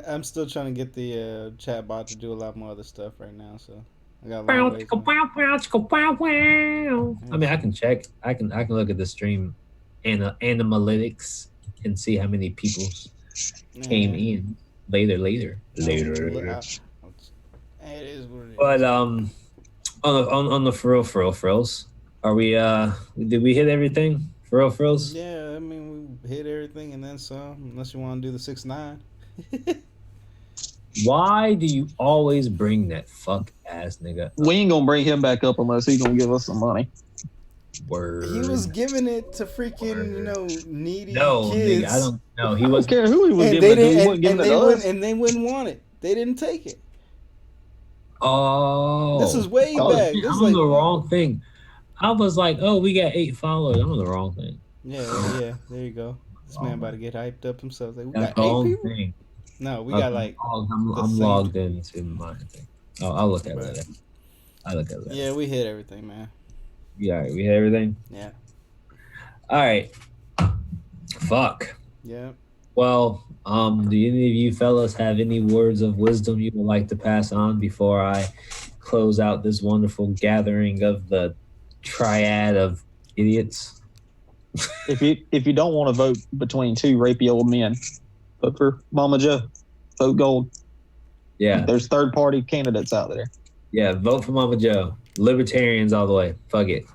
I'm still trying to get the chat bot to do a lot more other stuff right now, so I got a long ways I mean, I can check. I can look at the stream analytics and see how many people came in later. It is what it is. But on the for reals, are we? Did we hit everything For real, for reals? Yeah, I mean, we hit everything and then some, unless you want to do the 6ix9ine. Why do you always bring that fuck ass nigga up? We ain't gonna bring him back up unless he's gonna give us some money. Word. He was giving it to freaking, needy No, kids. nigga, I don't know. He I was don't care who he was and giving they it to. He didn't, wasn't giving it to us. and they wouldn't want it. They didn't take it. Oh. This is way Oh, back. shit, This I'm is on like, the wrong thing. I was like, oh, we got 8 followers. I'm on the wrong thing. yeah. There you go. This man about to get hyped up himself. Like, we That's got the 8 wrong people. thing. No, we Okay, got like. I'm logged into my thing. Oh, I'll look at that. I'll look at that. Yeah, we hit everything, man. Yeah, we hit everything. Yeah. All right. Fuck. Yeah. Well, do any of you fellas have any words of wisdom you would like to pass on before I close out this wonderful gathering of the triad of idiots? If you don't want to vote between two rapey old men, vote for Mama Joe. Vote gold. Yeah. There's third party candidates out there. Yeah, vote for Mama Joe. Libertarians all the way. Fuck it.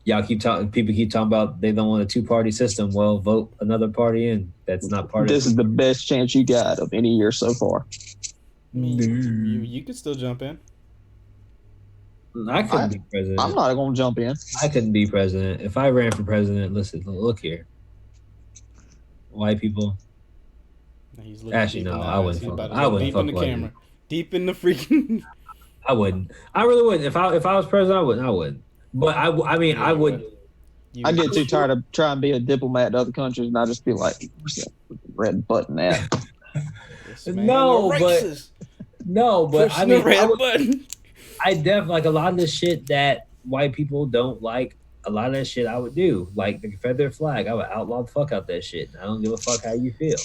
Y'all keep talking. People keep talking about they don't want a 2-party system. Well, vote another party in. That's not part This of. is the best chance you got of any year so far. I mean, you could still jump in. I couldn't be president. I'm not going to jump in. I couldn't be president. If I ran for president, listen, look here. White people. He's looking Actually, deep in no, the I eyes. wouldn't He's fuck- about to I go wouldn't deep fuck in the white camera. people. Deep in the freaking. I wouldn't. I really wouldn't. If I was president, I wouldn't. I wouldn't. But I mean, I would. I get too tired of trying to be a diplomat to other countries, and I just be like, where's that red button at? No, but I mean, red button. I definitely like a lot of the shit that white people don't like. A lot of that shit I would do, like the Confederate flag. I would outlaw the fuck out that shit. I don't give a fuck how you feel.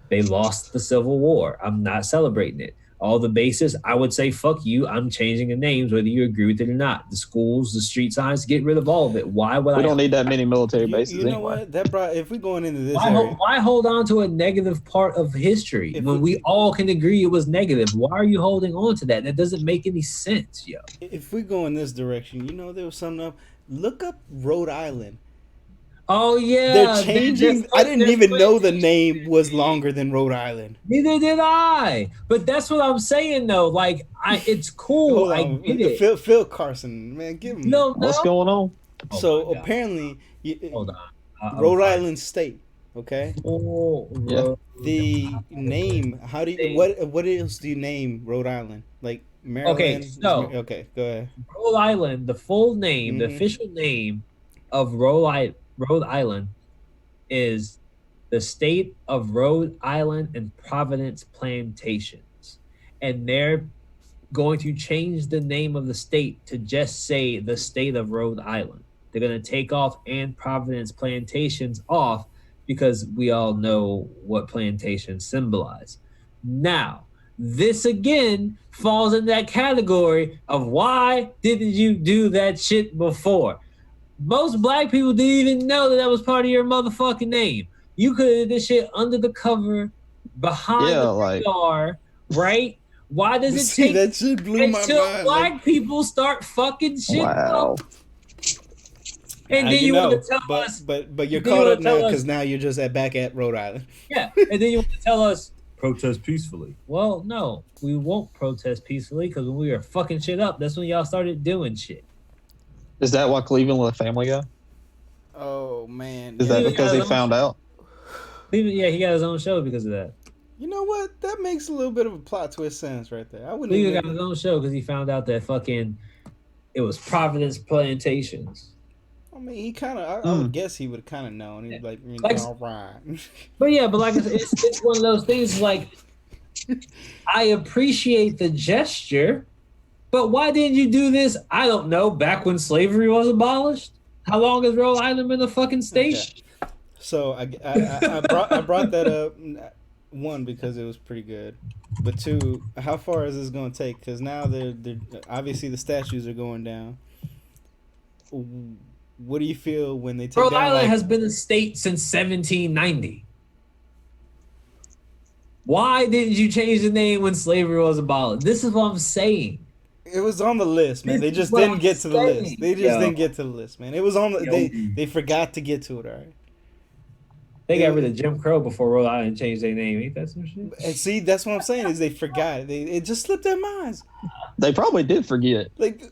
They lost the Civil War. I'm not celebrating it. All the bases, I would say, fuck you. I'm changing the names, whether you agree with it or not. The schools, the street signs, get rid of all of it. Why would We don't need that many military bases You know anyway. what? That brought. If we're going into this Why hold on to a negative part of history when we all can agree it was negative? Why are you holding on to that? That doesn't make any sense, yo. If we go in this direction, there was something up. Look up Rhode Island. Oh yeah, They're changing. I didn't even know the name was longer than Rhode Island. Neither did I. But that's what I'm saying though. Like, it's cool. I get it. Phil Carson, man, give him. No, What's going on? So apparently, hold on. Rhode Island State. Okay. Oh, Yeah. The name. How do you? What else do you name Rhode Island? Like Maryland. Okay, so okay, go ahead. Rhode Island. The full name, the official name of Rhode Island is the state of Rhode Island and Providence Plantations. And they're going to change the name of the state to just say the state of Rhode Island. They're going to take off and Providence Plantations off because we all know what plantations symbolize. Now, this again falls in that category of why didn't you do that shit before? Most black people didn't even know that was part of your motherfucking name. You could have did this shit under the cover, behind the radar, right? Why does it take that shit blew my until mind, black people start fucking shit Wow. up? And then you want to tell us, but you're caught up now because now you're just back at Rhode Island. yeah, and then you want to tell us protest peacefully. Well, no, we won't protest peacefully because when we were fucking shit up, that's when y'all started doing shit. Is that why Cleveland let Family go? Oh man, Is that because he found out? Yeah, he got his own show because of that. You know what? That makes a little bit of a plot twist sense right there. I wouldn't Cleveland even got his own show because he found out that fucking it was Providence Plantations. I mean, he kind of. I would guess he would kind of known. He'd like, all right. But yeah, but like it's one of those things. Like, I appreciate the gesture, but why didn't you do this? I don't know. Back when slavery was abolished, how long has Rhode Island been a fucking state? Okay. So I brought that up. One, because it was pretty good, but two, how far is this going to take? Because now they're obviously the statues are going down. What do you feel when they take Rhode down, Island has been a state since 1790. Why didn't you change the name when slavery was abolished? This is what I'm saying. It was on the list, man. They just didn't get to the list. They just didn't get to the list, man. It was on the. They forgot to get to it. All right. They got rid of Jim Crow before Rhode Island changed their name. Ain't that some shit? And see, that's what I'm saying is they forgot. It just slipped their minds. They probably did forget. Like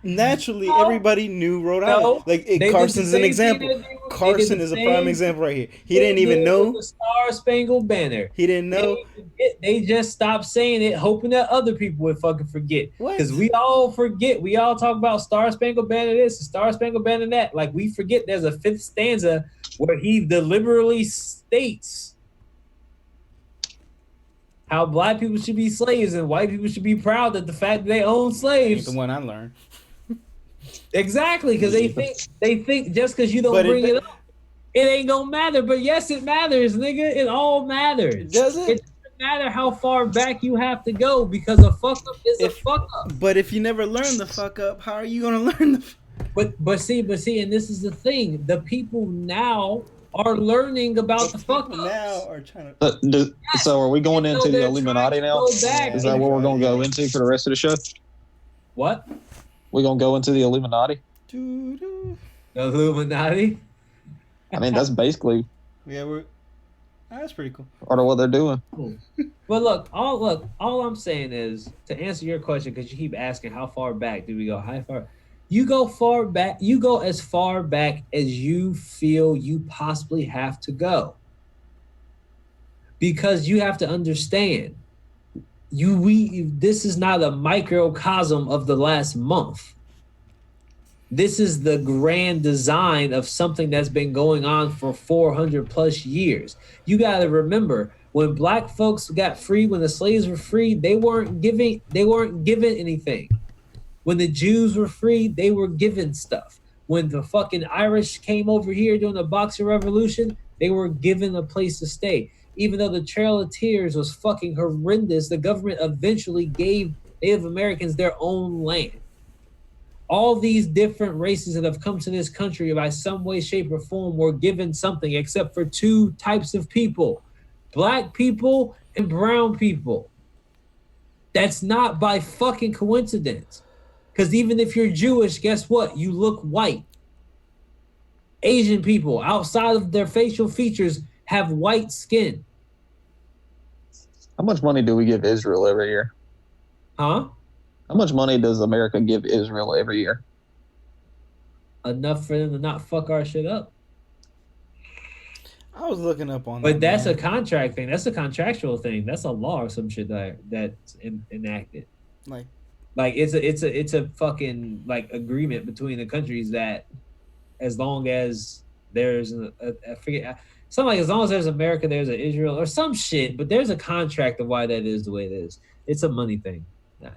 naturally, everybody knew Rhode Island. Like Carson's an example. Carson is a prime example right here. He didn't even know the Star Spangled Banner. He didn't know. They just stopped saying it, hoping that other people would fucking forget. Because we all forget. We all talk about Star Spangled Banner this, Star Spangled Banner that. Like we forget there's a fifth stanza where he deliberately states how black people should be slaves and white people should be proud that the fact that they own slaves. The one I learned. Exactly, because they think just because you don't bring it up, it ain't gonna matter. But yes, it matters, nigga. It all matters. Does it? It doesn't matter how far back you have to go because a fuck up is a fuck up. But if you never learn the fuck up, how are you gonna learn the? But see, and this is the thing: the people now are learning about the fuck up. Now are trying to. So are we going into the Illuminati now? Is that what we're gonna go into for the rest of the show? What? We're gonna go into the Illuminati. The Illuminati. I mean, that's basically. Yeah, that's pretty cool. Part of what they're doing. But look, all I'm saying is to answer your question because you keep asking how far back do we go? How far? You go far back. You go as far back as you feel you possibly have to go, because you have to understand. This is not a microcosm of the last month. This is the grand design of something that's been going on for 400 plus years. You got to remember when black folks got free, when the slaves were free, they weren't given anything. When the Jews were free, they were given stuff. When the fucking Irish came over here during the Boxer Revolution, they were given a place to stay. Even though the Trail of Tears was fucking horrendous, the government eventually gave Native Americans their own land. All these different races that have come to this country by some way, shape, or form were given something except for two types of people, black people and brown people. That's not by fucking coincidence. Because even if you're Jewish, guess what? You look white. Asian people, outside of their facial features, have white skin. How much money do we give Israel every year? Huh? How much money does America give Israel every year? Enough for them to not fuck our shit up. I was looking up on that. But that's man. a contract thing. That's a contractual thing. That's a law or some shit that's enacted. Like it's a fucking like agreement between the countries that as long as there's I forget something like as long as there's America, there's an Israel or some shit, but there's a contract of why that is the way it is. It's a money thing.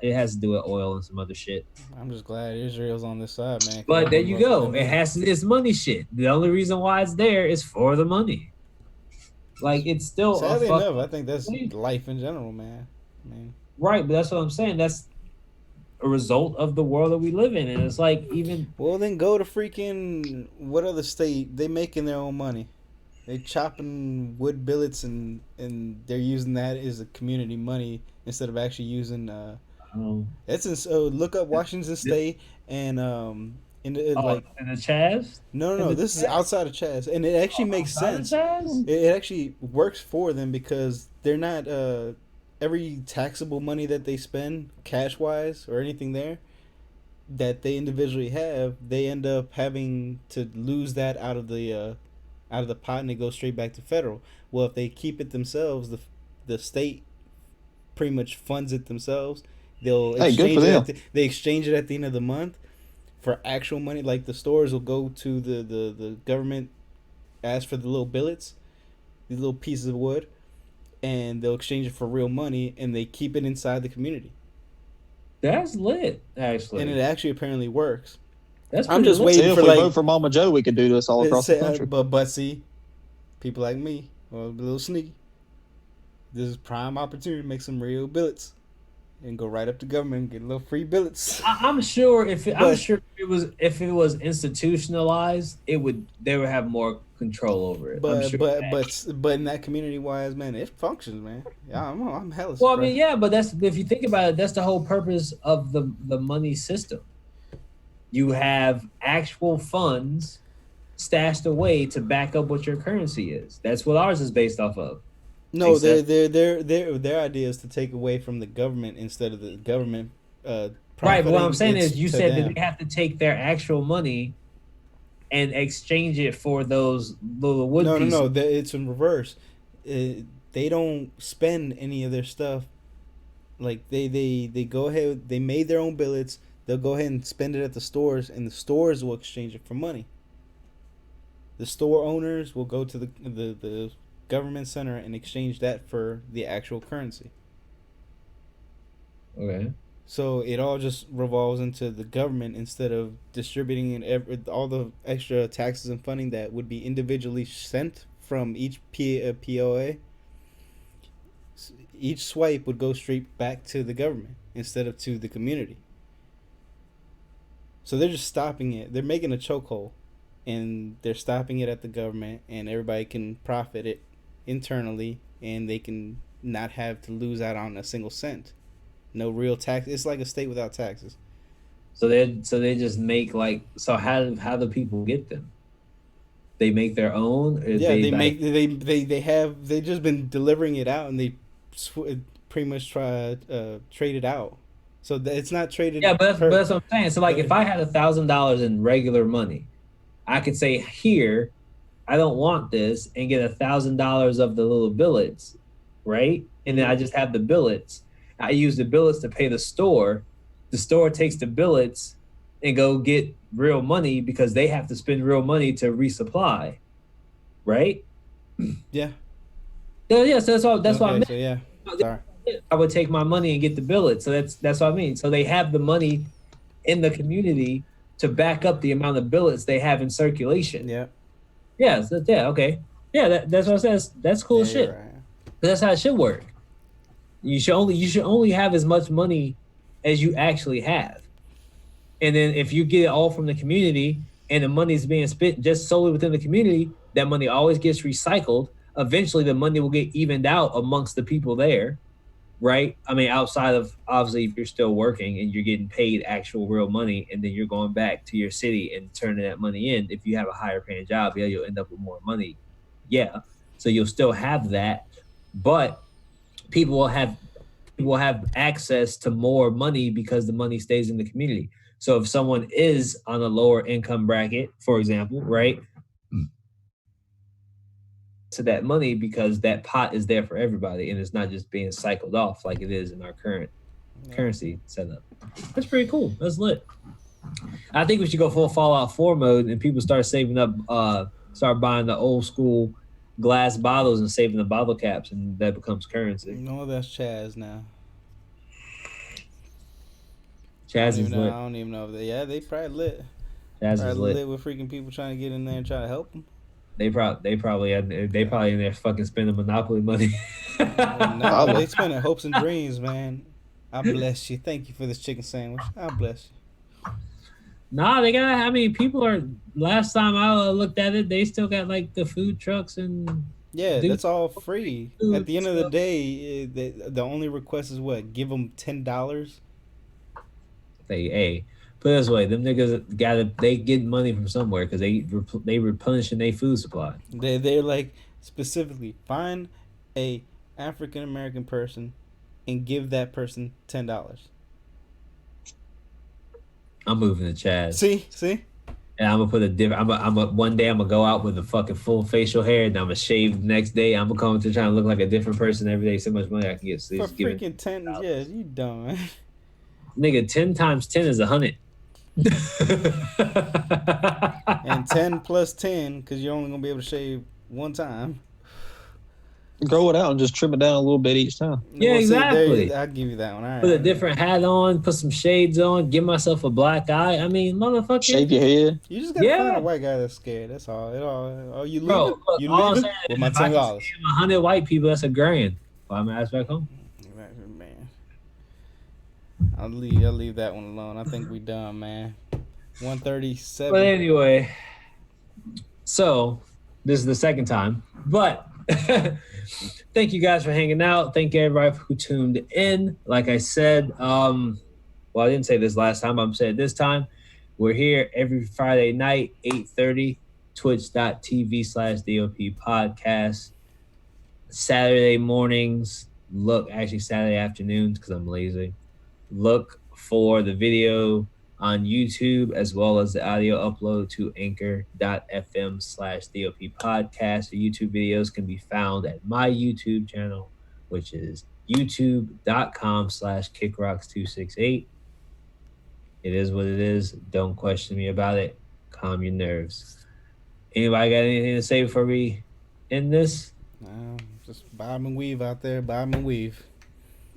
It has to do with oil and some other shit. I'm just glad Israel's on this side, man. But there you go. It's money shit. The only reason why it's there is for the money. Like it's still sadly enough, I think that's life in general, man. Right, but that's what I'm saying. That's a result of the world that we live in, and it's like even. Well, then go to freaking what other state? They making their own money. They chopping wood billets and they're using that as a community money instead of actually using. Look up Washington State and in the Chaz. No. This is outside of Chaz, and it actually makes sense. It actually works for them because they're not every taxable money that they spend cash wise or anything there that they individually have, they end up having to lose that out of the pot and it goes straight back to federal. Well, if they keep it themselves, the state pretty much funds it themselves. They'll they exchange it at the end of the month for actual money. Like the stores will go to the government, ask for the little billets, these little pieces of wood, and they'll exchange it for real money, and they keep it inside the community. That's lit, actually. And it actually apparently works. I'm just waiting for if we vote for Mama Joe, we could do this all across the country. But see, people like me, or a little sneaky, this is prime opportunity to make some real billets. and go right up to government and get a little free billets. I'm sure if it was institutionalized, they would have more control over it. But sure but in that community wise, man, it functions, man. Yeah, I'm hella. Well, I mean, yeah, but that's if you think about it, that's the whole purpose of the money system. You have actual funds stashed away to back up what your currency is. That's what ours is based off of. No, their idea is to take away from the government instead of the government. Right, but what I'm saying is, you said them. that they have to take their actual money and exchange it for those little wood pieces. No, it's in reverse. They don't spend any of their stuff. Like they go ahead. They made their own billets. They'll go ahead and spend it at the stores, and the stores will exchange it for money. The store owners will go to the government center and exchange that for the actual currency. Okay. So it all just revolves into the government instead of distributing all the extra taxes and funding that would be individually sent from each POA. Each swipe would go straight back to the government instead of to the community. So they're just stopping it. They're making a chokehold, and they're stopping it at the government, and everybody can profit it internally, and they can not have to lose out on a single cent. No real tax. It's like a state without taxes. So they just make how do people get them? They make their own. They just been delivering it out, and they pretty much trade it out. So it's not traded. Yeah, but that's what I'm saying. So if I had $1,000 in regular money, I could say, here, I don't want this, and get $1,000 of the little billets, right? And then I just have the billets. I use the billets to pay the store. The store takes the billets and go get real money because they have to spend real money to resupply, right? Yeah. Yeah. So that's what I meant. So yeah. Sorry. I would take my money and get the billets. So that's what I mean. So they have the money in the community to back up the amount of billets they have in circulation. Yeah. Yeah. So, yeah. Okay. Yeah. That's what I said. That's cool shit. Right. That's how it should work. You should only have as much money as you actually have. And then if you get it all from the community and the money is being spent just solely within the community, that money always gets recycled. Eventually the money will get evened out amongst the people there, right? I mean, outside of, obviously, if you're still working and you're getting paid actual real money, and then you're going back to your city and turning that money in. If you have a higher paying job, yeah, you'll end up with more money. Yeah. So you'll still have that, but people will have access to more money because the money stays in the community. So if someone is on a lower income bracket, for example, right, to that money because that pot is there for everybody and it's not just being cycled off like it is in our current currency setup. That's pretty cool. That's lit. I think we should go full Fallout 4 mode and people start saving up, start buying the old school glass bottles and saving the bottle caps, and that becomes currency. No, that's Chaz now. Chaz is lit. I don't even know if they probably lit. Chaz is lit. With freaking people trying to get in there and try to help them. They probably in there fucking spending Monopoly money. No, they spending hopes and dreams, man. I bless you. Thank you for this chicken sandwich. I bless you. Nah, they got. I mean, people are. Last time I looked at it, they still got like the food trucks and. Yeah, that's all free. At the end of the day, the only request is what? Give them $10. Hey, put it this way: them niggas they get money from somewhere because they replenishing their food supply. They're like specifically find a African American person and give that person $10. I'm moving to Chaz. See. And I'm gonna put a different. One day I'm gonna go out with a fucking full facial hair, and I'm gonna shave the next day. I'm gonna come to trying to look like a different person every day. So much money I can get. So for freaking $10, yeah, you dumb man. Nigga, 10 times 10 is 100. And 10 plus 10, because you're only gonna be able to shave one time. Grow it out and just trim it down a little bit each time. Yeah, exactly. I'll give you that one. All right. Put a different hat on, put some shades on, give myself a black eye. I mean, motherfucker. Shave your head. You just gotta find a white guy that's scared. That's all. Oh, you leaving? Bro, look, you leaving with my $10? 100 white people, that's $1,000. Buy my ass back home. Man. I'll leave that one alone. I think we done, man. 137. But anyway, so this is the second time. But thank you guys for hanging out. Thank you everybody who tuned in. Like I said, well, I didn't say this last time, but I'm saying this time. We're here every Friday night, 8:30, twitch.tv/DOP Podcast. Saturday mornings, actually Saturday afternoons because I'm lazy. Look for the video on YouTube as well as the audio upload to anchor.fm/DOP Podcast. The YouTube videos can be found at my YouTube channel, which is youtube.com/kickrocks268. It is what it is. Don't question me about it. Calm your nerves. Anybody got anything to say before we end this? Just bob and weave out there. Bob and weave.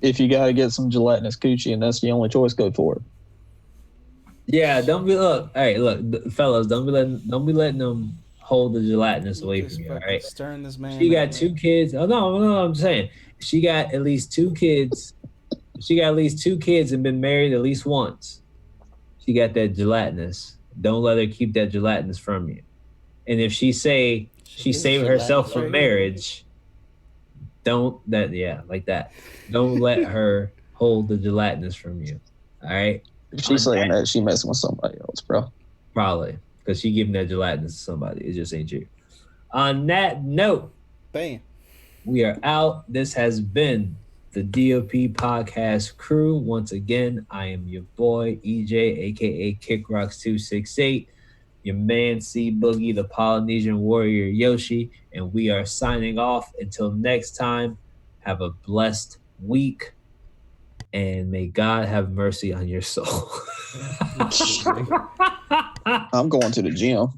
If you got to get some gelatinous coochie and that's the only choice, go for it. Yeah, don't be fellas, don't be letting them hold the gelatinous away from you. All right, stirring this man. She got 2 kids. Oh no, I'm saying she got at least 2 kids. She got at least 2 kids and been married at least once. She got that gelatinous. Don't let her keep that gelatinous from you. And if she say she saved herself from marriage, like that. Don't let her hold the gelatinous from you. All right. She's saying that she messing with somebody else, bro. Probably because she giving that gelatinous to somebody. It just ain't you. On that note, bam, we are out. This has been the DOP Podcast crew. Once again, I am your boy EJ, aka KickRocks268, your man C Boogie, the Polynesian warrior Yoshi, and we are signing off. Until next time, have a blessed week. And may God have mercy on your soul. I'm going to the gym.